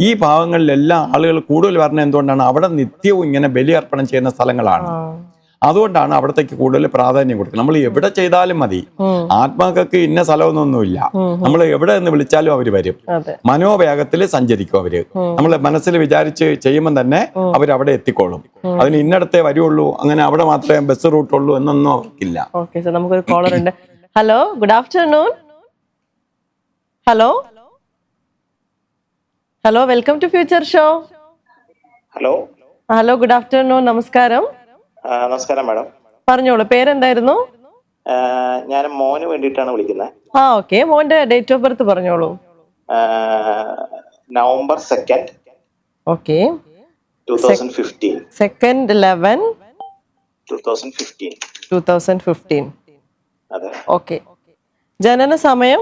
ഈ ഭാഗങ്ങളിലെല്ലാം ആളുകൾ കൂടുതൽ വരുന്നത് എന്തുകൊണ്ടാണ്? അവിടെ നിത്യവും ഇങ്ങനെ ബലിയർപ്പണം ചെയ്യുന്ന സ്ഥലങ്ങളാണ്. അതുകൊണ്ടാണ് അവിടത്തേക്ക് കൂടുതൽ പ്രാധാന്യം കൊടുക്കുന്നത്. നമ്മൾ എവിടെ ചെയ്താലും മതി. ആത്മാക്കൾക്ക് ഇന്ന സ്ഥലമൊന്നുമില്ല. നമ്മൾ എവിടെ നിന്ന് വിളിച്ചാലും അവര് വരും. മനോവേഗത്തിൽ സഞ്ചരിക്കും അവര്. നമ്മൾ മനസ്സിൽ വിചാരിച്ച് ചെയ്യുമ്പോൾ തന്നെ അവരവിടെ എത്തിക്കോളും. അതിന് ഇന്നടത്തേ വരുള്ളൂ, അങ്ങനെ അവിടെ മാത്രമേ ബസ് റൂട്ടുള്ളൂ എന്നൊന്നും അവർക്കില്ല. ഓക്കെ സർ, നമുക്കൊരു കോളർ ഉണ്ട്. Hello, good afternoon. Hello hello, welcome to future show. Hello hello, good afternoon. നമസ്കാരം. നമസ്കാരം മാഡം. പറഞ്ഞോളൂ, പേരെന്തായിരുന്നു? ഞാൻ മോന് വേണ്ടിയിട്ടാണ് വിളിക്കുന്നത്. ഓക്കെ, മോന്റെ ഡേറ്റ് ഓഫ് ബർത്ത് പറഞ്ഞോളൂ. November 2nd, okay, 2015. 2/11/2015. 2015. അതെ. ഓക്കെ, ജനന സമയം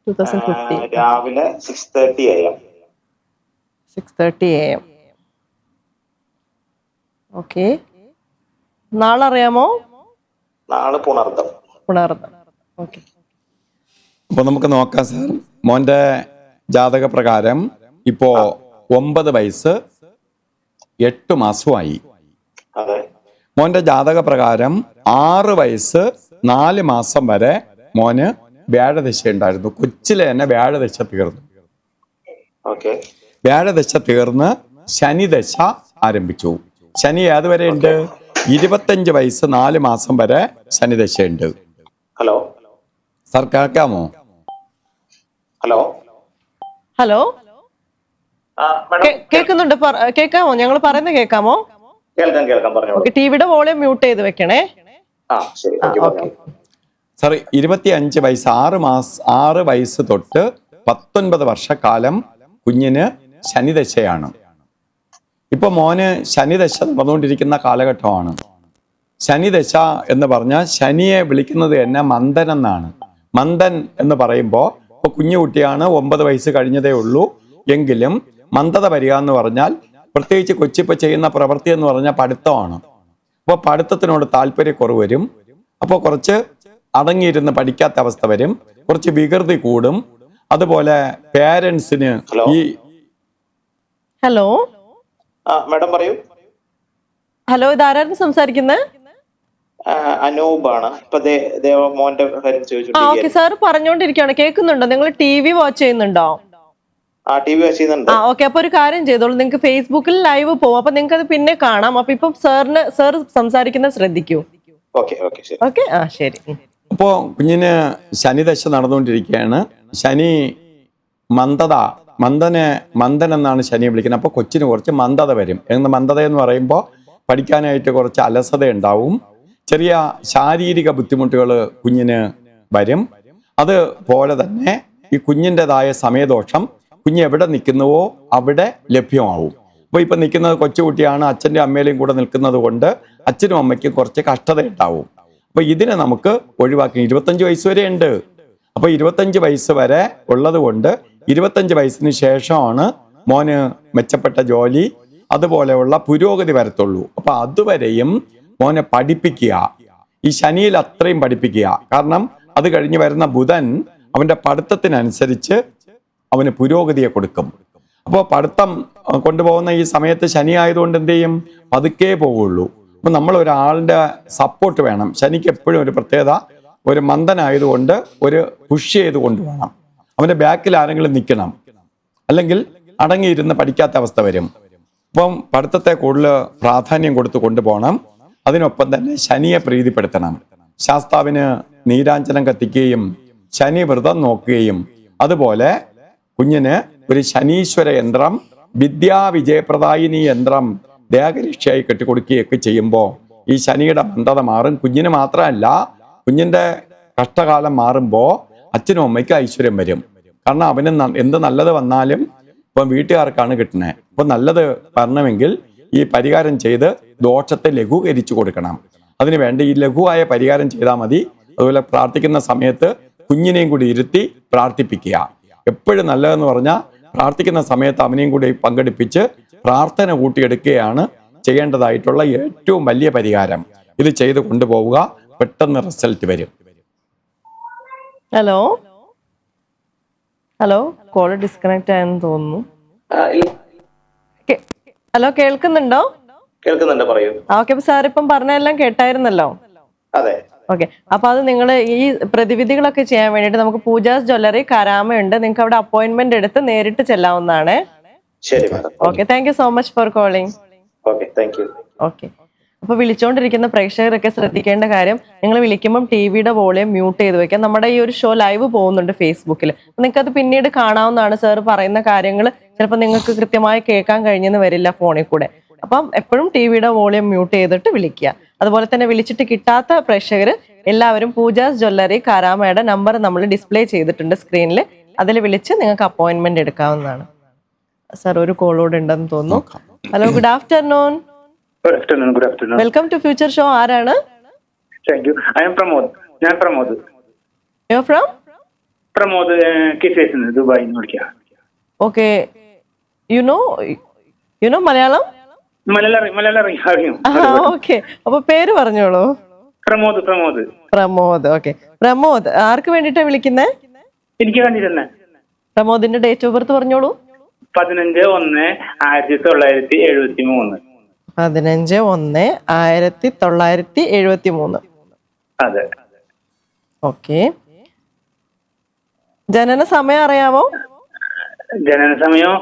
2015 രാവിലെ 6:30 AM. 6:30 AM. ഓക്കെ, നാളറിയാമോ? നാളെ പുണർദം. ഓക്കെ, അപ്പൊ നമുക്ക് നോക്കാം സാർ. മോന്റെ ജാതക പ്രകാരം ഇപ്പോ 9 വയസ്സ് 8 മാസമായി. അതെ. മോന്റെ ജാതക പ്രകാരം 6 വയസ്സ് 4 മാസം വരെ മോന് വ്യാഴദശ ഉണ്ടായിരുന്നു. കൊച്ചിലെ തന്നെ വ്യാഴദശ തീർന്നു. ഓക്കെ. വ്യാഴദശ തീർന്ന് ശനിദശ ആരംഭിച്ചു. ശനി ഏതുവരെ ഉണ്ട്? 25 വയസ്സ് 4 മാസം വരെ ശനിദശ ഉണ്ട്. ഹലോ സാർ കേൾക്കാമോ? ഹലോ ഹലോ, കേൾക്കുന്നുണ്ട്, കേൾക്കാമോ? ഞങ്ങൾ പറയുന്നത് കേൾക്കാമോ? കേൾക്കാം പറഞ്ഞോളൂ. ഓക്കെ, ടിവിയുടെ വോളിയം മ്യൂട്ട് ചെയ്ത് വെക്കണേ. ശരി. ഓക്കെ സാർ, 25 വയസ്സ് 6 വയസ്സ് തൊട്ട് 19 വർഷക്കാലം കുഞ്ഞിന് ശനിദശയാണ്. ഇപ്പൊ മോന് ശനിദശ നടന്നുകൊണ്ടിരിക്കുന്ന കാലഘട്ടമാണ്. ശനിദശ എന്ന് പറഞ്ഞാൽ ശനിയെ വിളിക്കുന്നത് തന്നെ മന്ദൻ എന്നാണ്. മന്ദൻ എന്ന് പറയുമ്പോൾ ഇപ്പൊ കുഞ്ഞു കുട്ടിയാണ്, 9 വയസ്സ് കഴിഞ്ഞതേ ഉള്ളൂ. എങ്കിലും മന്ദത വരിക എന്ന് പറഞ്ഞാൽ, പ്രത്യേകിച്ച് കൊച്ചിപ്പോൾ ചെയ്യുന്ന പ്രവൃത്തി എന്ന് പറഞ്ഞാൽ പഠിത്തമാണ്. അപ്പോൾ പഠിത്തത്തിനോട് താല്പര്യക്കുറവ് വരും. അപ്പോൾ കുറച്ച് അടങ്ങിയിരുന്ന് പഠിക്കാത്ത അവസ്ഥ വരും, കുറച്ച് വികൃതി കൂടും. അതുപോലെ പേരൻസിന് ഈ ഹലോ മാഡം പറയൂ. ഹലോ, ഇതാരായിരുന്നു സംസാരിക്കുന്നത്? അനൂപാണ്. ഇപ്പൊ മോന്റെ കാര്യം ഓക്കെ, സാർ പറഞ്ഞോണ്ടിരിക്കുകയാണ്, കേൾക്കുന്നുണ്ടോ? നിങ്ങൾ TV വാച്ച് ചെയ്യുന്നുണ്ടോ? TV വാച്ച് ചെയ്യുന്നുണ്ട്. ഓക്കെ, അപ്പൊ ഒരു കാര്യം ചെയ്തോളൂ, നിങ്ങൾക്ക് ഫേസ്ബുക്കിൽ ലൈവ് പോകും, അപ്പൊ നിങ്ങൾക്ക് അത് പിന്നെ കാണാം. അപ്പൊ ഇപ്പം സാർ സംസാരിക്കുന്നത് ശ്രദ്ധിക്കൂ. ഓക്കെ. ഓക്കെ, ശരി. അപ്പോ കുഞ്ഞിന് ശനിദശ നടന്നുകൊണ്ടിരിക്കുകയാണ്. ശനി മന്ദൻ എന്നാണ് ശനിയെ വിളിക്കുന്നത്. അപ്പോൾ കൊച്ചിന് കുറച്ച് മന്ദത വരും. മന്ദത എന്ന് പറയുമ്പോൾ പഠിക്കാനായിട്ട് കുറച്ച് അലസത ഉണ്ടാവും, ചെറിയ ശാരീരിക ബുദ്ധിമുട്ടുകൾ കുഞ്ഞിന് വരും. അതുപോലെ തന്നെ ഈ കുഞ്ഞിൻ്റെതായ സമയദോഷം കുഞ്ഞ് എവിടെ നിൽക്കുന്നുവോ അവിടെ ലഭ്യമാവും. അപ്പോൾ ഇപ്പം നിൽക്കുന്നത് കൊച്ചുകുട്ടിയാണ്, അച്ഛൻ്റെ അമ്മയിലും കൂടെ നിൽക്കുന്നത് കൊണ്ട് അച്ഛനും അമ്മയ്ക്കും കുറച്ച് കഷ്ടത ഉണ്ടാവും. അപ്പോൾ ഇതിനെ നമുക്ക് ഒഴിവാക്കി 25 വയസ്സ് വരെ ഉണ്ട്. അപ്പോൾ 25 വയസ്സ് വരെ ഉള്ളത് കൊണ്ട് 25 വയസ്സിന് ശേഷമാണ് മോന് മെച്ചപ്പെട്ട ജോലി അതുപോലെയുള്ള പുരോഗതി വരത്തുള്ളൂ. അപ്പൊ അതുവരെയും മോനെ പഠിപ്പിക്കുക, ഈ ശനിയിൽ അത്രയും പഠിപ്പിക്കുക. കാരണം അത് കഴിഞ്ഞ് വരുന്ന ബുധൻ അവന്റെ പഠിത്തത്തിനനുസരിച്ച് അവന് പുരോഗതിയെ കൊടുക്കും. അപ്പോൾ പഠിത്തം കൊണ്ടുപോകുന്ന ഈ സമയത്ത് ശനി ആയതുകൊണ്ട് എന്ത് ചെയ്യും? പതുക്കേ പോവുള്ളൂ. അപ്പൊ നമ്മൾ ഒരാളുടെ സപ്പോർട്ട് വേണം. ശനിക്ക് എപ്പോഴും ഒരു പ്രത്യേകത, ഒരു മന്ദനായതുകൊണ്ട് ഒരു പുഷ് ചെയ്ത് കൊണ്ടുപോകണം. അവന്റെ ബാക്കിൽ ആരെങ്കിലും നിൽക്കണം, അല്ലെങ്കിൽ അടങ്ങിയിരുന്ന് പഠിക്കാത്ത അവസ്ഥ വരും. അപ്പം പഠിത്തത്തെ കൂടുതൽ പ്രാധാന്യം കൊടുത്ത് കൊണ്ടുപോകണം. അതിനൊപ്പം തന്നെ ശനിയെ പ്രീതിപ്പെടുത്തണം. ശാസ്താവിന് നീരാഞ്ജനം കത്തിക്കുകയും ശനി വ്രതം നോക്കുകയും അതുപോലെ കുഞ്ഞിന് ഒരു ശനീശ്വര യന്ത്രം, വിദ്യാവിജയപ്രദായിനി യന്ത്രം ദേഹരക്ഷയായി കെട്ടിക്കൊടുക്കുകയൊക്കെ ചെയ്യുമ്പോൾ ഈ ശനിയുടെ മന്ദത മാറും. കുഞ്ഞിന് മാത്രമല്ല, കുഞ്ഞിന്റെ കഷ്ടകാലം മാറുമ്പോൾ അച്ഛനും അമ്മയ്ക്കും ഐശ്വര്യം വരും. കാരണം അവന് എന്ത് നല്ലത് വന്നാലും ഇപ്പം വീട്ടുകാർക്കാണ് കിട്ടുന്നത്. ഇപ്പം നല്ലത് വരണമെങ്കിൽ ഈ പരിഹാരം ചെയ്ത് ദോഷത്തെ ലഘൂകരിച്ചു കൊടുക്കണം. അതിനുവേണ്ടി ഈ ലഘുവായ പരിഹാരം ചെയ്താൽ മതി. അതുപോലെ പ്രാർത്ഥിക്കുന്ന സമയത്ത് കുഞ്ഞിനെയും കൂടി ഇരുത്തി പ്രാർത്ഥിപ്പിക്കുക. എപ്പോഴും നല്ലതെന്ന് പറഞ്ഞാൽ പ്രാർത്ഥിക്കുന്ന സമയത്ത് അവനെയും കൂടി പങ്കെടുപ്പിച്ച് പ്രാർത്ഥന കൂട്ടിയെടുക്കുകയാണ് ചെയ്യേണ്ടതായിട്ടുള്ള ഏറ്റവും വലിയ പരിഹാരം. ഇത് ചെയ്ത് കൊണ്ടുപോവുക, പെട്ടെന്ന് റിസൾട്ട് വരും. ഹലോ കോള് ഡിസ്കണക്ട് ആയെന്ന് തോന്നുന്നു. ഹലോ, കേൾക്കുന്നുണ്ടോ? കേൾക്കുന്നുണ്ട്, പറയൂ. ഓക്കെ, അപ്പൊ സാർ ഇപ്പം പറഞ്ഞെല്ലാം കേട്ടായിരുന്നല്ലോ. അതെ. ഓക്കെ, അപ്പൊ അത് നിങ്ങൾ ഈ പ്രതിവിധികളൊക്കെ ചെയ്യാൻ വേണ്ടിയിട്ട് നമുക്ക് പൂജാസ് ജ്വല്ലറി കരാമയുണ്ട്. നിങ്ങൾക്ക് അവിടെ അപ്പോയിന്റ്മെന്റ് എടുത്ത് നേരിട്ട് ചെല്ലാവുന്നതാണ്. ശരി madam. Okay, thank you so much for calling. Okay, thank you. Okay, അപ്പൊ വിളിച്ചുകൊണ്ടിരിക്കുന്ന പ്രേക്ഷകരൊക്കെ ശ്രദ്ധിക്കേണ്ട കാര്യം, നിങ്ങൾ വിളിക്കുമ്പം ടിവിയുടെ വോളിയം മ്യൂട്ട് ചെയ്ത് വെക്കാം. നമ്മുടെ ഈ ഒരു ഷോ ലൈവ് പോകുന്നുണ്ട് ഫേസ്ബുക്കിൽ. നിങ്ങൾക്ക് അത് പിന്നീട് കാണാവുന്നതാണ്. സാർ പറയുന്ന കാര്യങ്ങൾ ചിലപ്പോൾ നിങ്ങൾക്ക് കൃത്യമായി കേൾക്കാൻ കഴിഞ്ഞെന്ന് വരില്ല ഫോണിൽ കൂടെ. അപ്പം എപ്പോഴും ടി വിയുടെ വോളിയം മ്യൂട്ട് ചെയ്തിട്ട് വിളിക്കുക. അതുപോലെ തന്നെ വിളിച്ചിട്ട് കിട്ടാത്ത പ്രേക്ഷകർ എല്ലാവരും പൂജാസ് ജ്വല്ലറി കാരാമയുടെ നമ്പർ നമ്മൾ ഡിസ്പ്ലേ ചെയ്തിട്ടുണ്ട് സ്ക്രീനിൽ. അതിൽ വിളിച്ച് നിങ്ങൾക്ക് അപ്പോയിന്റ്മെന്റ് എടുക്കാവുന്നതാണ്. സർ ഒരു കോളോട് ഉണ്ടെന്ന് തോന്നുന്നു. Hello, good afternoon. Good afternoon. Good afternoon. Welcome to future show. ആരാണ്? Thank you. I am Pramod. ഞാൻ Pramod. You are from? Pramod കിസേസ് ദുബായിൽ നിന്ന് വിളിക്കാം. Okay. You know Malayalam? Malayalam. Okay. അപ്പൊ പേര് പറഞ്ഞോളൂ. പ്രമോദ്. പ്രമോദ്. പ്രമോദ്. ഓക്കെ. പ്രമോദ് ആർക്ക് വേണ്ടിട്ടാ വിളിക്കുന്നേ? എനിക്ക് വേണ്ടി തന്നെ. പ്രമോദിന്റെ ഡേറ്റ് ഓഫ് ബർത്ത് പറഞ്ഞോളൂ. 15/1/1973. 15/1/1973. അതെ. ഓക്കെ. ജനന സമയം അറിയാമോ? ജനന സമയം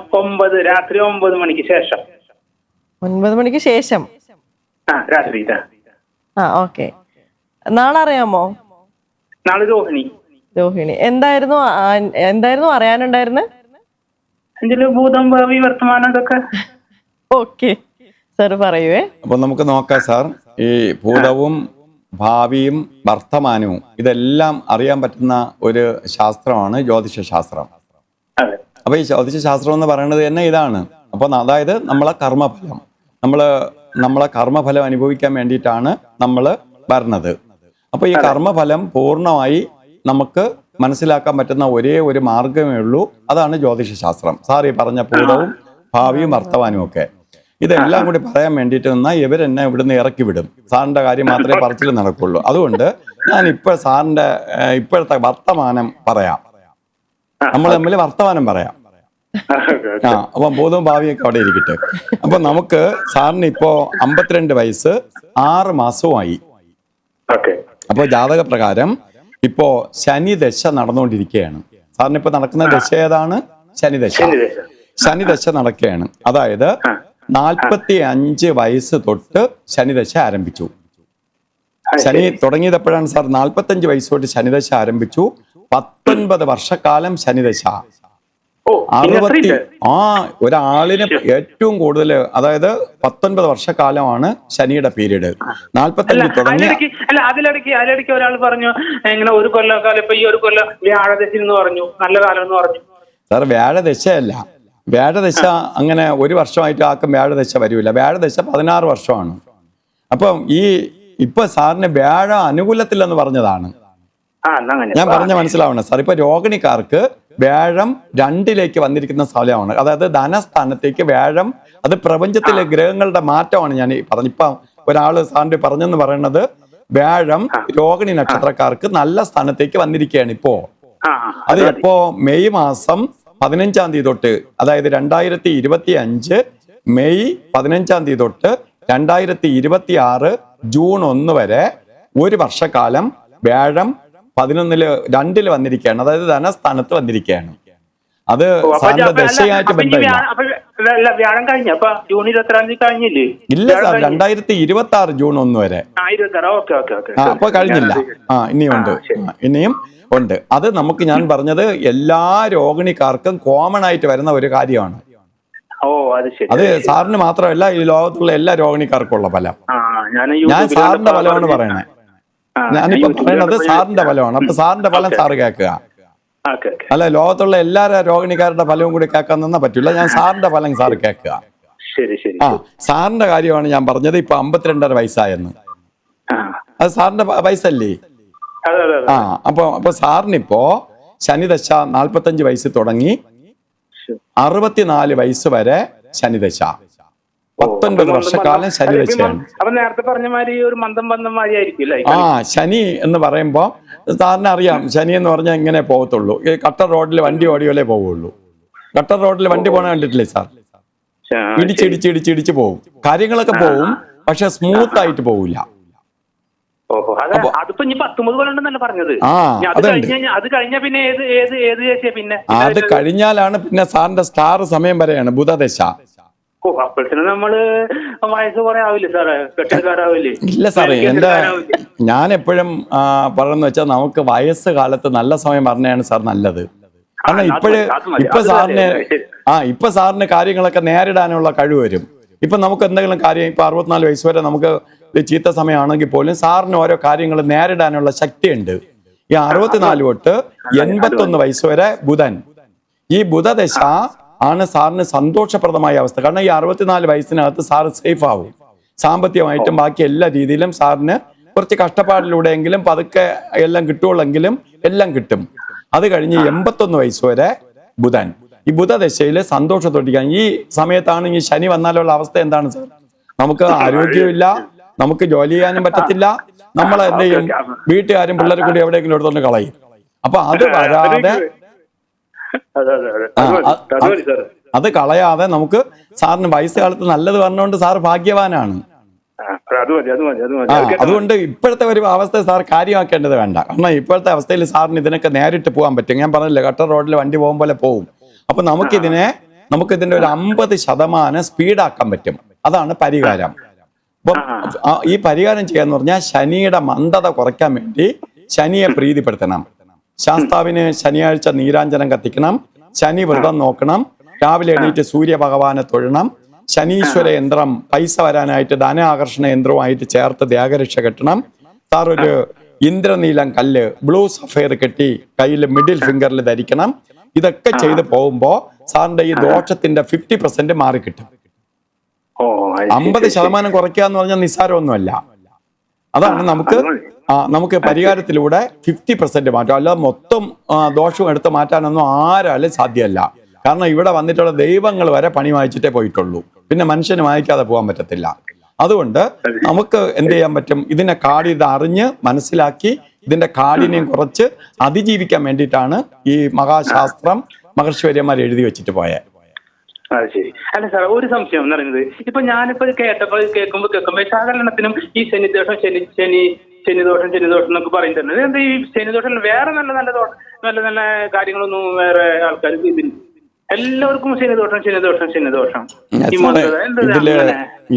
രാത്രി 9 മണിക്ക് ശേഷം. 9 മണിക്ക് ശേഷം. രാത്രി. ഓക്കെ. നാളെ അറിയാമോ? നാളെ രോഹിണി. രോഹിണി. എന്തായിരുന്നു അറിയാനുണ്ടായിരുന്നേ? ഇതില് ഭൂതം ഭാവി വർത്തമാനം അതൊക്കെ. ഓക്കെ സാർ പറയുവേ. അപ്പൊ നമുക്ക് നോക്കാം സാർ. ഈ ഭൂതവും ഭാവിയും വർത്തമാനവും ഇതെല്ലാം അറിയാൻ പറ്റുന്ന ഒരു ശാസ്ത്രമാണ് ജ്യോതിഷ ശാസ്ത്രം. അപ്പൊ ഈ ജ്യോതിഷ ശാസ്ത്രം എന്ന് പറയുന്നത് തന്നെ ഇതാണ്. അപ്പൊ അതായത് നമ്മളെ കർമ്മഫലം അനുഭവിക്കാൻ വേണ്ടിയിട്ടാണ് നമ്മൾ വരുന്നത്. അപ്പൊ ഈ കർമ്മഫലം പൂർണ്ണമായി നമുക്ക് മനസ്സിലാക്കാൻ പറ്റുന്ന ഒരേ ഒരു മാർഗമേ ഉള്ളൂ. അതാണ് ജ്യോതിഷ ശാസ്ത്രം. സാർ ഈ പറഞ്ഞ ഭൂതവും ഭാവിയും വർത്തമാനവും ഒക്കെ ഇതെല്ലാം കൂടി പറയാൻ വേണ്ടിയിട്ട് നിന്നാൽ ഇവരെന്നെ ഇവിടുന്ന് ഇറക്കി വിടും. സാറിന്റെ കാര്യം മാത്രമേ പറച്ചിൽ നടക്കുള്ളൂ. അതുകൊണ്ട് ഞാൻ സാറിന്റെ ഇപ്പോഴത്തെ വർത്തമാനം പറയാം. നമ്മൾ തമ്മിൽ വർത്തമാനം പറയാം. അപ്പൊ ഭൂതവും ഭാവിയൊക്കെ അവിടെ ഇരിക്കട്ടെ. അപ്പൊ നമുക്ക് സാറിന് ഇപ്പോ 52 വയസ്സ് 6 മാസവുമായി. അപ്പൊ ജാതക പ്രകാരം ഇപ്പോ ശനി ദശ നടന്നുകൊണ്ടിരിക്കുകയാണ്. സാറിന് ഇപ്പൊ നടക്കുന്ന ദശ ഏതാണ്? ശനിദശ. ശനിദശ നടക്കുകയാണ്. അതായത് 45 വയസ്സ് തൊട്ട് ശനിദശ ആരംഭിച്ചു. ശനി തുടങ്ങിയത് എപ്പോഴാണ് സാർ? 45 വയസ്സ് തൊട്ട് ശനിദശ ആരംഭിച്ചു. 19 വർഷക്കാലം ശനിദശ. ഒരാളിന് ഏറ്റവും കൂടുതൽ, അതായത് 19 വർഷക്കാലമാണ് ശനിയുടെ പീരീഡ്. 45 തുടങ്ങി. അതിലിടയ്ക്ക് ഒരാൾ പറഞ്ഞു ഇങ്ങനെ ഒരു കൊല്ലക്കാലം, ഇപ്പൊ ഈ ഒരു കൊല്ലം വ്യാഴദശ എന്ന് പറഞ്ഞു, നല്ല കാലം എന്ന് പറഞ്ഞു. സാർ വ്യാഴദശയല്ല. വ്യാഴദശ അങ്ങനെ ഒരു വർഷമായിട്ട് ആക്കും വ്യാഴദശ വരില്ല. വ്യാഴദശ 16 വർഷമാണ്. അപ്പം ഇപ്പൊ സാറിന് വ്യാഴ അനുകൂലത്തില്ലെന്ന് പറഞ്ഞതാണ്. ഞാൻ പറഞ്ഞ മനസ്സിലാവണം സാർ. ഇപ്പൊ രോഹിണിക്കാർക്ക് വ്യാഴം 2ലേക്ക് വന്നിരിക്കുന്ന സ്ഥലമാണ്. അതായത് ധനസ്ഥാനത്തേക്ക് വ്യാഴം, അത് പ്രപഞ്ചത്തിലെ ഗ്രഹങ്ങളുടെ മാറ്റമാണ് ഞാൻ പറഞ്ഞു. ഇപ്പൊ ഒരാള് സാറിന്റെ പറഞ്ഞെന്ന് പറയുന്നത് വ്യാഴം രോഹിണി നക്ഷത്രക്കാർക്ക് നല്ല സ്ഥാനത്തേക്ക് വന്നിരിക്കുകയാണ് ഇപ്പോ. അത് എപ്പോ? മെയ് മാസം 15-ാം തീയതി തൊട്ട്, അതായത് 2025 മെയ് 15-ാം തീയതി തൊട്ട് 2026 ജൂൺ 1 വരെ 1 വർഷക്കാലം വ്യാഴം 2-ൽ വന്നിരിക്കുകയാണ്. അതായത് ധനസ്ഥാനത്ത് വന്നിരിക്കുകയാണ്. അത് സാറിന്റെ ദശയായിട്ട് ബന്ധമില്ല. ഇല്ല സാർ, 2026 ജൂൺ 1 വരെ. അപ്പൊ കഴിഞ്ഞില്ല. ഇനിയും ഉണ്ട്. അത് നമുക്ക് ഞാൻ പറഞ്ഞത് എല്ലാ രോഹിണിക്കാർക്കും കോമൺ ആയിട്ട് വരുന്ന ഒരു കാര്യമാണ്. അത് സാറിന് മാത്രമല്ല, ഈ ലോകത്തുള്ള എല്ലാ രോഹിണിക്കാർക്കും ഉള്ള ഫലം. ഞാൻ സാറിന്റെ ഫലമാണ് പറയണേ. ഞാനിപ്പോ പറയുന്നത് സാറിന്റെ ഫലമാണ്. അപ്പൊ സാറിന്റെ ഫലം സാറ് കേൾക്കുക. അല്ല, ലോകത്തുള്ള എല്ലാ രോഹിണിക്കാരുടെ ഫലവും കൂടി കേൾക്കാൻ നിന്നാ പറ്റില്ല. ഞാൻ സാറിന്റെ ഫലം സാറ് കേൾക്കുക. സാറിന്റെ കാര്യമാണ് ഞാൻ പറഞ്ഞത്. ഇപ്പൊ 52.5 വയസ്സായെന്ന്. അത് സാറിന്റെ വയസ്സല്ലേ? അപ്പൊ സാറിനിപ്പോ ശനിദശ 45 വയസ്സ് തുടങ്ങി 64 വയസ്സ് വരെ ശനിദശ. 19 വർഷക്കാലം ശനിദശയാണ്. ശനി എന്ന് പറയുമ്പോ സാറിന് അറിയാം, ശനി എന്ന് പറഞ്ഞാൽ ഇങ്ങനെ പോകത്തുള്ളൂ. ഈ കട്ടർ റോഡിൽ വണ്ടി ഓടിയോലേ പോവുള്ളൂ. കട്ടർ റോഡിൽ വണ്ടി പോണ കണ്ടിട്ടില്ലേ സാർ? ഇടിച്ചിടിച്ച് പോകും. കാര്യങ്ങളൊക്കെ പോവും, പക്ഷെ സ്മൂത്ത് ആയിട്ട് പോവില്ല. അത് കഴിഞ്ഞാലാണ് പിന്നെ സാറിന്റെ സ്റ്റാർ സമയം വരെയാണ് ബുധദശ. ഇല്ല സാറേ, ഞാൻ എപ്പോഴും പറയുന്ന വെച്ചാൽ നമുക്ക് വയസ്സ് കാലത്ത് നല്ല സമയം പറഞ്ഞാണ് സാർ നല്ലത്. കാരണം ഇപ്പൊ സാറിന് കാര്യങ്ങളൊക്കെ നേരിടാനുള്ള കഴിവ് വരും. ഇപ്പം നമുക്ക് എന്തെങ്കിലും കാര്യം ഇപ്പം 64 വയസ്സ് വരെ നമുക്ക് ഇത് ചീത്ത സമയമാണെങ്കിൽ പോലും സാറിന് ഓരോ കാര്യങ്ങൾ നേരിടാനുള്ള ശക്തിയുണ്ട്. ഈ 64 തൊട്ട് 81 വയസ്സ് വരെ ബുധൻ, ഈ ബുധദശ ആണ് സാറിന് സന്തോഷപ്രദമായ അവസ്ഥ. കാരണം ഈ 64 വയസ്സിനകത്ത് സാറ് സേഫ് ആവും, സാമ്പത്തികമായിട്ടും ബാക്കി എല്ലാ രീതിയിലും സാറിന് കുറച്ച് കഷ്ടപ്പാടിലൂടെയെങ്കിലും പതുക്കെ എല്ലാം കിട്ടുള്ളെങ്കിലും എല്ലാം കിട്ടും. അത് കഴിഞ്ഞ് 81 വയസ്സ് വരെ ബുധൻ, ഈ ബുധദശയിൽ സന്തോഷത്തോട്ടിരിക്കാൻ. ഈ സമയത്താണ് ഈ ശനി വന്നാലുള്ള അവസ്ഥ എന്താണ് സാർ? നമുക്ക് ആരോഗ്യമില്ല, നമുക്ക് ജോലി ചെയ്യാനും പറ്റത്തില്ല, നമ്മളെ എന്ത് ചെയ്യും, വീട്ടുകാരും പിള്ളേരും കൂടി എവിടെയെങ്കിലും എടുത്തോണ്ട് കളയും. അപ്പൊ അത് വരാതെ അത് കളയാതെ നമുക്ക് സാറിന് വയസ്സുകാലത്ത് നല്ലത് പറഞ്ഞുകൊണ്ട് സാർ ഭാഗ്യവാനാണ്. അതുകൊണ്ട് ഇപ്പോഴത്തെ ഒരു അവസ്ഥ സാർ കാര്യമാക്കേണ്ടത് വേണ്ട. കാരണം ഇപ്പോഴത്തെ അവസ്ഥയിൽ സാറിന് ഇതിനൊക്കെ നേരിട്ട് പോകാൻ പറ്റും. ഞാൻ പറഞ്ഞില്ലേ, കട്ടർ റോഡിൽ വണ്ടി പോകും പോലെ പോകും. അപ്പൊ നമുക്കിതിന്റെ ഒരു 50% സ്പീഡാക്കാൻ പറ്റും. അതാണ് പരിഹാരം. അപ്പം ഈ പരിഹാരം ചെയ്യാന്ന് പറഞ്ഞാൽ ശനിയുടെ മന്ദത കുറയ്ക്കാൻ വേണ്ടി ശനിയെ പ്രീതിപ്പെടുത്തണം. ശാസ്താവിന് ശനിയാഴ്ച നീരാഞ്ജനം കത്തിക്കണം, ശനി വ്രതം നോക്കണം, രാവിലെ എണീറ്റ് സൂര്യഭഗവാനെ തൊഴണം, ശനീശ്വര യന്ത്രം പൈസ വരാനായിട്ട് ധനാകർഷണ യന്ത്രവുമായിട്ട് ചേർത്ത് ദേഹരക്ഷ കെട്ടണം. സാർ ഒരു ഇന്ദ്രനീലം കല്ല് ബ്ലൂ സഫയർ കെട്ടി കയ്യിൽ മിഡിൽ ഫിംഗറിൽ ധരിക്കണം. ഇതൊക്കെ ചെയ്ത് പോകുമ്പോ സാറിന്റെ ഈ ദോഷത്തിന്റെ 50% മാറിക്കിട്ടും. 50% കുറയ്ക്കുക എന്ന് പറഞ്ഞാൽ നിസ്സാരമൊന്നുമല്ല. അതാണ് നമുക്ക് പരിഹാരത്തിലൂടെ 50% മാറ്റാം. അല്ലാതെ മൊത്തം ദോഷവും എടുത്ത് മാറ്റാനൊന്നും ആരാലും സാധ്യമല്ല. കാരണം ഇവിടെ വന്നിട്ടുള്ള ദൈവങ്ങൾ വരെ പണി വായിച്ചിട്ടേ പോയിട്ടുള്ളൂ, പിന്നെ മനുഷ്യന് വായിക്കാതെ പോകാൻ പറ്റത്തില്ല. അതുകൊണ്ട് നമുക്ക് എന്ത് ചെയ്യാൻ പറ്റും, ഇതിന്റെ ഇത് അറിഞ്ഞ് മനസ്സിലാക്കി ഇതിന്റെ കാഠിന്യം കുറച്ച് അതിജീവിക്കാൻ വേണ്ടിയിട്ടാണ് ഈ മഹാശാസ്ത്രം മഹർഷിവര്യന്മാർ എഴുതി വെച്ചിട്ട് പോയത്. അത് ശരി. അല്ല സാർ, ഒരു സംശയം എന്ന് പറയുന്നത്, ഇപ്പൊ ഞാനിപ്പോ കേൾക്കുമ്പോ സാധാരണത്തിനും ഈ ശനിദോഷം ശനിദോഷം എന്നൊക്കെ പറയുന്നുണ്ട്. എന്താ ഈ ശനിദോഷം വേറെ നല്ല കാര്യങ്ങളൊന്നും വേറെ ആൾക്കാർ ഇതിന് എല്ലാവർക്കും ശനിദോഷം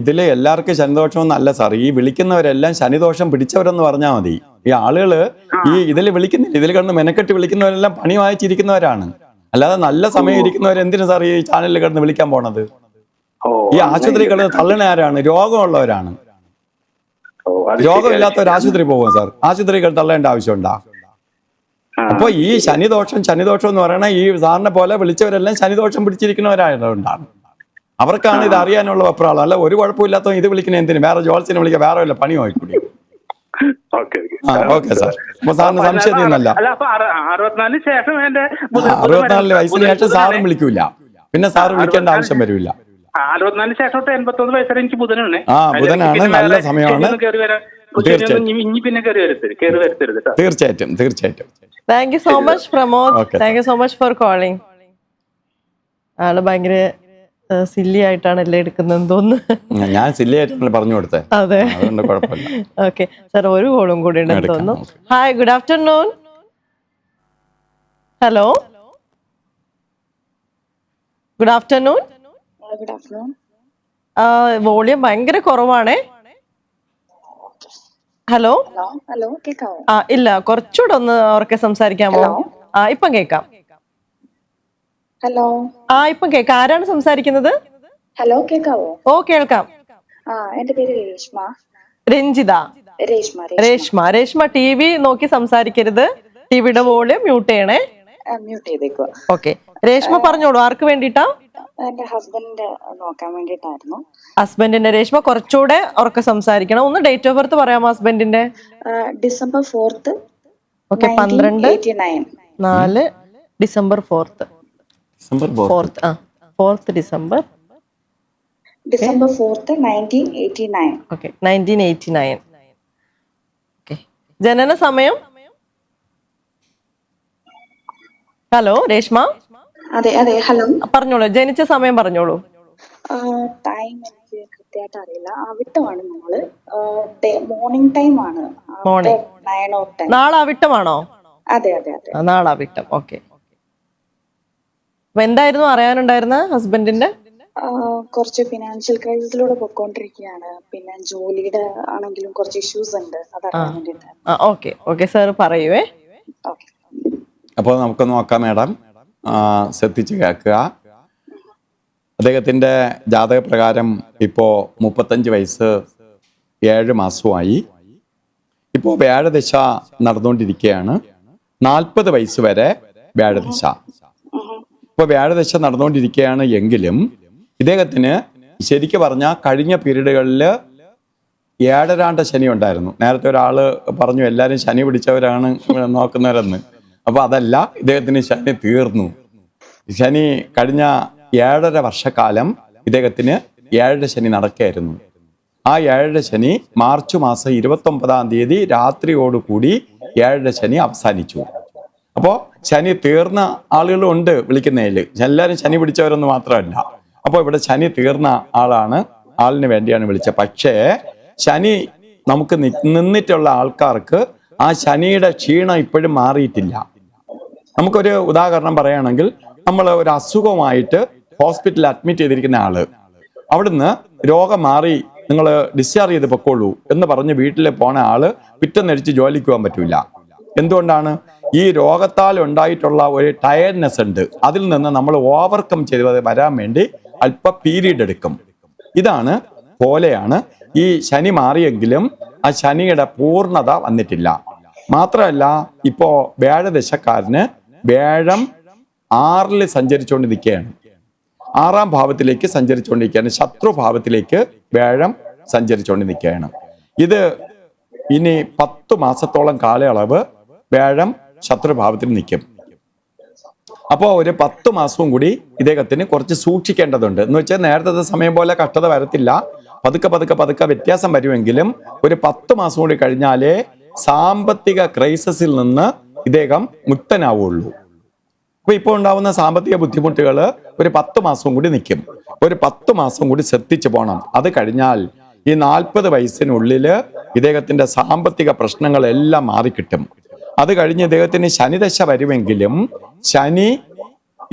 ഇതില് എല്ലാവർക്കും ശനിദോഷം ഒന്നല്ല സാർ. ഈ വിളിക്കുന്നവരെല്ലാം ശനിദോഷം പിടിച്ചവരെന്ന് പറഞ്ഞാൽ മതി. ഈ ആളുകള് ഇതിൽ വിളിക്കുന്നില്ല, ഇതിൽ കിടന്ന് മെനക്കെട്ട് വിളിക്കുന്നവരെല്ലാം പണി വായിച്ചിരിക്കുന്നവരാണ്. അല്ലാതെ നല്ല സമയം ഇരിക്കുന്നവർ എന്തിനു സാർ ഈ ചാനലിൽ കിടന്ന് വിളിക്കാൻ പോണത്? ഈ ആശുപത്രി കിടന്ന് തള്ളണ ആരാണ്? രോഗമുള്ളവരാണ്. രോഗമില്ലാത്തവർ ആശുപത്രി പോകും സാർ. ആശുപത്രി കിടന്ന് തള്ളേണ്ട ആവശ്യമുണ്ടാ? അപ്പൊ ഈ ശനിദോഷം എന്ന് പറയണ ഈ സാറിനെ പോലെ വിളിച്ചവരെല്ലാം ശനിദോഷം പിടിച്ചിരിക്കുന്നവരായതുകൊണ്ടാണ്. അവർക്കാണ് ഇത് അറിയാനുള്ള വെപ്രാളം. അല്ല, ഒരു കുഴപ്പമില്ലാത്ത ഇത് വിളിക്കണ എന്തിനു? വേറെ ജോത്സ്യനെ വിളിക്കുക, വേറെ വല്ല പണി നോക്കൂടി. Okay sir. അപ്പൊ സാറിന് സംശയം ഒന്നല്ല. 64 വയസ്സിന് ശേഷം സാറും വിളിക്കൂല, പിന്നെ സാറ് വിളിക്കേണ്ട ആവശ്യം വരില്ല. 64 ശേഷം 81 വയസ്സ് വരെ എനിക്ക് ബുധനാണ്. ബുധനാണ്, നല്ല സമയമാണ്. തീർച്ചയായിട്ടും. Thank you so much Pramod. Thank you so much for calling. ആള് ഭയങ്കര സില്ലി ആയിട്ടാണ് എല്ലാം എടുക്കുന്നതെന്ന് തോന്നുന്നു. ഞാൻ സില്ലി ആയിട്ടാണ് പറഞ്ഞു കൊടുത്തത്. അതെ, ഓക്കെ സാർ. ഒരു കോളും കൂടി ഉണ്ടെന്ന് തോന്നുന്നു. Hi, good afternoon. Hello, good afternoon. Volume ഭയങ്കര കുറവാണേ. ഹലോ, ഇല്ല, കുറച്ചുകൂടെ ഒന്ന് ഉറക്കെ സംസാരിക്കാമോ? ഇപ്പം കേക്കാം. ഹലോ, ഇപ്പം കേക്കാം. ആരാണ് സംസാരിക്കുന്നത്? ഹലോ, കേക്കാവോ? ഓ, കേൾക്കാം. എന്റെ പേര് രേഷ്മ. രഞ്ജിത. രേഷ്മ ടി വി നോക്കി സംസാരിക്കരുത്. ടിവിയുടെ വോളിയം മ്യൂട്ട് ചെയ്യണേ. മ്യൂട്ട് ചെയ്തേക്കുക. ഓക്കെ, രേഷ്മ പറഞ്ഞോളൂ. ആർക്ക് വേണ്ടിട്ടാ? എന്റെ ഹസ്ബൻഡിന്റെ നോക്കാൻ വേണ്ടിട്ടായിരുന്നു. ഹസ്ബൻഡിന്റെ. രേഷ്മ കുറച്ചുകൂടെ ഉറക്കെ സംസാരിക്കണം. ഒന്ന് ഡേറ്റ് ഓഫ് ബർത്ത് പറയാമോ ഹസ്ബൻഡിന്റെ? December 4th. Okay, 12/4 December 4th. 4th December 1989. Okay, 1989. Okay, ജനന സമയം? ഹലോ രേഷ്മ. അതെ, ഹലോ, പറഞ്ഞോളൂ. ജനിച്ച സമയം പറഞ്ഞോളൂ. ടൈം എനിക്ക് കൃത്യമായിട്ട് അറിയില്ല. അവിട്ടമാണ് നമ്മള്. മോർണിംഗ് ടൈം ആണ്. Morning 9 or 10. നാളെ അവിട്ടമാണോ? അതെ. നാളെ അവിട്ടം. ഓക്കെ. അപ്പൊ എന്തായിരുന്നു അറിയാനുണ്ടായിരുന്ന ഹസ്ബൻഡിന്റെ? കുറച്ച് ഫിനാൻഷ്യൽ ക്രൈസിസിലൂടെ പൊക്കോണ്ടിരിക്കുകയാണ്. പിന്നെ ജോലിയുടെ ആണെങ്കിലും കുറച്ച് ഇഷ്യൂസ് ഉണ്ട്. അതറിയാൻ വേണ്ടിയിട്ടാണ്. ഓക്കെ സാർ പറയുവേ. ഓക്കെ, അപ്പോൾ നമുക്ക് നോക്കാം മാഡം. ശ്രദ്ധിച്ച് കേൾക്കുക. അദ്ദേഹത്തിൻ്റെ ജാതകപ്രകാരം ഇപ്പോൾ 35 വയസ്സ് 7 മാസമായി. ഇപ്പോൾ വ്യാഴദശ നടന്നുകൊണ്ടിരിക്കുകയാണ്. 40 വയസ്സ് വരെ വ്യാഴദശ. ഇപ്പോൾ വ്യാഴദശ നടന്നുകൊണ്ടിരിക്കുകയാണ് എങ്കിലും ഇദ്ദേഹത്തിന് ശരിക്കും പറഞ്ഞാൽ കഴിഞ്ഞ പീരീഡുകളിൽ ഏഴരാണ്ട ശനി ഉണ്ടായിരുന്നു. നേരത്തെ ഒരാൾ പറഞ്ഞു എല്ലാവരും ശനി പിടിച്ചവരാണ് നോക്കുന്നവരെന്ന്. അപ്പോൾ അതല്ല, ഇദ്ദേഹത്തിന് ശനി തീർന്നു. ശനി കഴിഞ്ഞ 7.5 വർഷക്കാലം ഇദ്ദേഹത്തിന് 7 ശനി നടക്കുകയായിരുന്നു. ആ 7 ശനി മാർച്ച് മാസം 29-ാം തീയതി രാത്രിയോടുകൂടി 7 ശനി അവസാനിച്ചു. അപ്പോൾ ശനി തീർന്ന ആളുകളും ഉണ്ട് വിളിക്കുന്നതിൽ, എല്ലാവരും ശനി പിടിച്ചവരൊന്നും മാത്രമല്ല. അപ്പോൾ ഇവിടെ ശനി തീർന്ന ആളിന് വേണ്ടിയാണ് വിളിച്ചത്. പക്ഷേ ശനി നമുക്ക് നിന്നിട്ടുള്ള ആൾക്കാർക്ക് ആ ശനിയുടെ ക്ഷീണം ഇപ്പോഴും മാറിയിട്ടില്ല. നമുക്കൊരു ഉദാഹരണം പറയുകയാണെങ്കിൽ, നമ്മൾ ഒരു അസുഖമായിട്ട് ഹോസ്പിറ്റലിൽ അഡ്മിറ്റ് ചെയ്തിരിക്കുന്ന ആള് അവിടുന്ന് രോഗം മാറി നിങ്ങൾ ഡിസ്ചാർജ് ചെയ്ത് പൊക്കോളൂ എന്ന് പറഞ്ഞ് വീട്ടിൽ പോണ ആള് പിറ്റന്നടിച്ച് ജോലിക്ക് പോകാൻ പറ്റൂല. എന്തുകൊണ്ടാണ്? ഈ രോഗത്താൽ ഉണ്ടായിട്ടുള്ള ഒരു ടയർഡ്നെസ് ഉണ്ട്. അതിൽ നിന്ന് നമ്മൾ ഓവർകം ചെയ്ത് വരാൻ വേണ്ടി അല്പ പീരീഡ് എടുക്കും. ഇതാണ് പോലെയാണ് ഈ ശനി മാറിയെങ്കിലും ആ ശനിയുടെ പൂർണ്ണത വന്നിട്ടില്ല. മാത്രമല്ല, ഇപ്പോ വ്യാഴദശക്കാരന് വ്യാഴം 6-ൽ സഞ്ചരിച്ചുകൊണ്ട് നിൽക്കുകയാണ്. 6-ാം ഭാവത്തിലേക്ക് സഞ്ചരിച്ചുകൊണ്ടിരിക്കുകയാണ്. ശത്രുഭാവത്തിലേക്ക് വ്യാഴം സഞ്ചരിച്ചുകൊണ്ട് നിൽക്കുകയാണ്. ഇത് ഇനി 10 മാസത്തോളം കാലയളവ് വ്യാഴം ശത്രുഭാവത്തിൽ നിൽക്കും. അപ്പോൾ ഒരു 10 മാസവും കൂടി ഇദ്ദേഹത്തിന് കുറച്ച് സൂക്ഷിക്കേണ്ടതുണ്ട്. എന്ന് വെച്ചാൽ നേരത്തെ സമയം പോലെ കഷ്ടത വരത്തില്ല, പതുക്കെ വ്യത്യാസം വരുമെങ്കിലും ഒരു 10 മാസം കൂടി കഴിഞ്ഞാലേ സാമ്പത്തിക ക്രൈസിസിൽ നിന്ന് ഇദ്ദേഹം മുക്തനാവുള്ളൂ. അപ്പൊ ഇപ്പോൾ ഉണ്ടാവുന്ന സാമ്പത്തിക ബുദ്ധിമുട്ടുകൾ ഒരു 10 മാസം കൂടി നിൽക്കും. ഒരു 10 മാസം കൂടി ശ്രദ്ധിച്ചു പോകണം. അത് കഴിഞ്ഞാൽ ഈ 40 വയസ്സിനുള്ളിൽ ഇദ്ദേഹത്തിന്റെ സാമ്പത്തിക പ്രശ്നങ്ങളെല്ലാം മാറിക്കിട്ടും. അത് കഴിഞ്ഞ് ഇദ്ദേഹത്തിന് ശനിദശ വരുമെങ്കിലും ശനി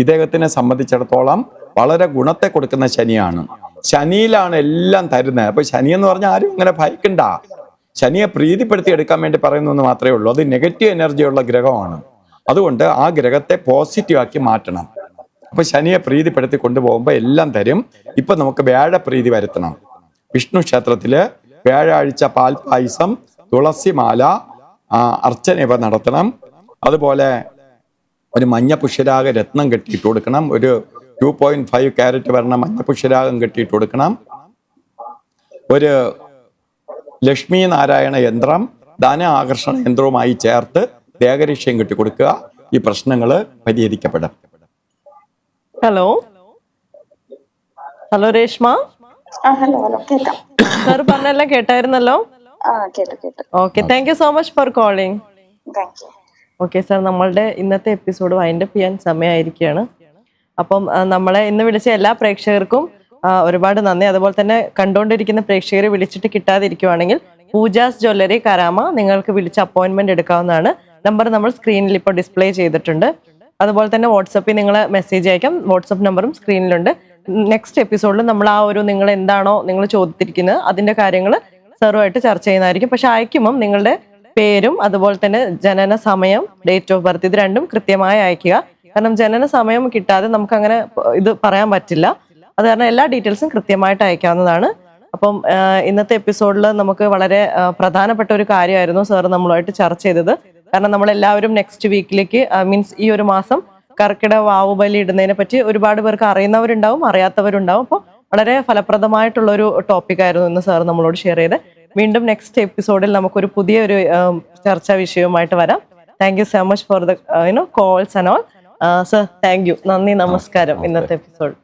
ഇദ്ദേഹത്തിനെ സംബന്ധിച്ചിടത്തോളം വളരെ ഗുണത്തെ കൊടുക്കുന്ന ശനിയാണ്. ശനിയിലാണ് എല്ലാം തരുന്നത്. അപ്പൊ ശനി എന്ന് പറഞ്ഞാൽ ആരും അങ്ങനെ ഭയക്കണ്ട. ശനിയെ പ്രീതിപ്പെടുത്തി എടുക്കാൻ വേണ്ടി പറയുന്നു മാത്രമേ ഉള്ളൂ. അത് നെഗറ്റീവ് എനർജിയുള്ള ഗ്രഹമാണ്. അതുകൊണ്ട് ആ ഗ്രഹത്തെ പോസിറ്റീവ് ആക്കി മാറ്റണം. അപ്പൊ ശനിയെ പ്രീതിപ്പെടുത്തി കൊണ്ടുപോകുമ്പോൾ എല്ലാം തരും. ഇപ്പൊ നമുക്ക് വ്യാഴപ്രീതി വരുത്തണം. വിഷ്ണു ക്ഷേത്രത്തില് വ്യാഴാഴ്ച പാൽപായസം, തുളസിമാല, അർച്ചന ഇവ നടത്തണം. അതുപോലെ ഒരു മഞ്ഞ പുഷ്യരാഗ രത്നം കെട്ടിയിട്ട് കൊടുക്കണം. ഒരു 2.5 ക്യാരറ്റ് വരണ മഞ്ഞ പുഷ്യരാഗം കെട്ടിയിട്ട് കൊടുക്കണം. ഒരു ലക്ഷ്മി നാരായണ യന്ത്രം ധന ആകർഷണ യന്ത്രവുമായി ചേർത്ത് ദേഹരക്ഷ്യം കെട്ടി കൊടുക്കുക. ഈ പ്രശ്നങ്ങൾ പരിഹരിക്കപ്പെടും. ഹലോ രേഷ്മ. ഹലോ കേൾക്കാം. സാർ പറഞ്ഞെല്ലാം കേട്ടായിരുന്നല്ലോ? കേട്ടു. Okay, thank you so much for calling. Thank you. Okay sir, നമ്മളുടെ ഇന്നത്തെ എപ്പിസോഡ് വൈൻഡപ്പ് ചെയ്യാൻ സമയമായിരിക്കുകയാണ്. അപ്പം നമ്മളെ ഇന്ന് വിളിച്ച എല്ലാ പ്രേക്ഷകർക്കും ഒരുപാട് നന്ദി. അതുപോലെ തന്നെ കണ്ടുകൊണ്ടിരിക്കുന്ന പ്രേക്ഷകരെ വിളിച്ചിട്ട് കിട്ടാതിരിക്കുവാണെങ്കിൽ പൂജാസ് ജ്വല്ലറി കരാമ നിങ്ങൾക്ക് വിളിച്ച് അപ്പോയിന്റ്മെന്റ് എടുക്കാവുന്നതാണ്. നമ്പർ നമ്മൾ സ്ക്രീനിൽ ഇപ്പോൾ ഡിസ്പ്ലേ ചെയ്തിട്ടുണ്ട്. അതുപോലെ തന്നെ വാട്സപ്പിൽ നിങ്ങൾ മെസ്സേജ് അയക്കാം. വാട്സപ്പ് നമ്പറും സ്ക്രീനിലുണ്ട്. നെക്സ്റ്റ് എപ്പിസോഡിൽ നമ്മൾ ആ ഒരു നിങ്ങൾ എന്താണോ നിങ്ങൾ ചോദിച്ചിരിക്കുന്നത് അതിന്റെ കാര്യങ്ങൾ സാറുമായിട്ട് ചർച്ച ചെയ്യുന്നതായിരിക്കും. പക്ഷെ അയക്കുമ്പം നിങ്ങളുടെ പേരും അതുപോലെ തന്നെ ജനന സമയം, ഡേറ്റ് ഓഫ് ബർത്ത്, ഇത് രണ്ടും കൃത്യമായി അയക്കുക. കാരണം ജനന സമയം കിട്ടാതെ നമുക്ക് അങ്ങനെ ഇത് പറയാൻ പറ്റില്ല. അത് കാരണം എല്ലാ ഡീറ്റെയിൽസും കൃത്യമായിട്ട് അയക്കാവുന്നതാണ്. അപ്പം ഇന്നത്തെ എപ്പിസോഡിൽ നമുക്ക് വളരെ പ്രധാനപ്പെട്ട ഒരു കാര്യമായിരുന്നു സാർ നമ്മളുമായിട്ട് ചർച്ച ചെയ്തത്. കാരണം നമ്മളെല്ലാവരും നെക്സ്റ്റ് വീക്കിലേക്ക് മീൻസ് ഈ ഒരു മാസം കർക്കിടക വാവുബലി ഇടുന്നതിനെ പറ്റി ഒരുപാട് പേർക്ക് അറിയുന്നവരുണ്ടാവും, അറിയാത്തവരുണ്ടാവും. അപ്പോൾ വളരെ ഫലപ്രദമായിട്ടുള്ളൊരു ടോപ്പിക്കായിരുന്നു ഇന്ന് സാർ നമ്മളോട് ഷെയർ ചെയ്ത്. വീണ്ടും നെക്സ്റ്റ് എപ്പിസോഡിൽ നമുക്കൊരു പുതിയൊരു ചർച്ചാ വിഷയവുമായിട്ട് വരാം. Thank you so much for the calls and all. Sir, thank you. നന്ദി, നമസ്കാരം. ഇന്നത്തെ എപ്പിസോഡ്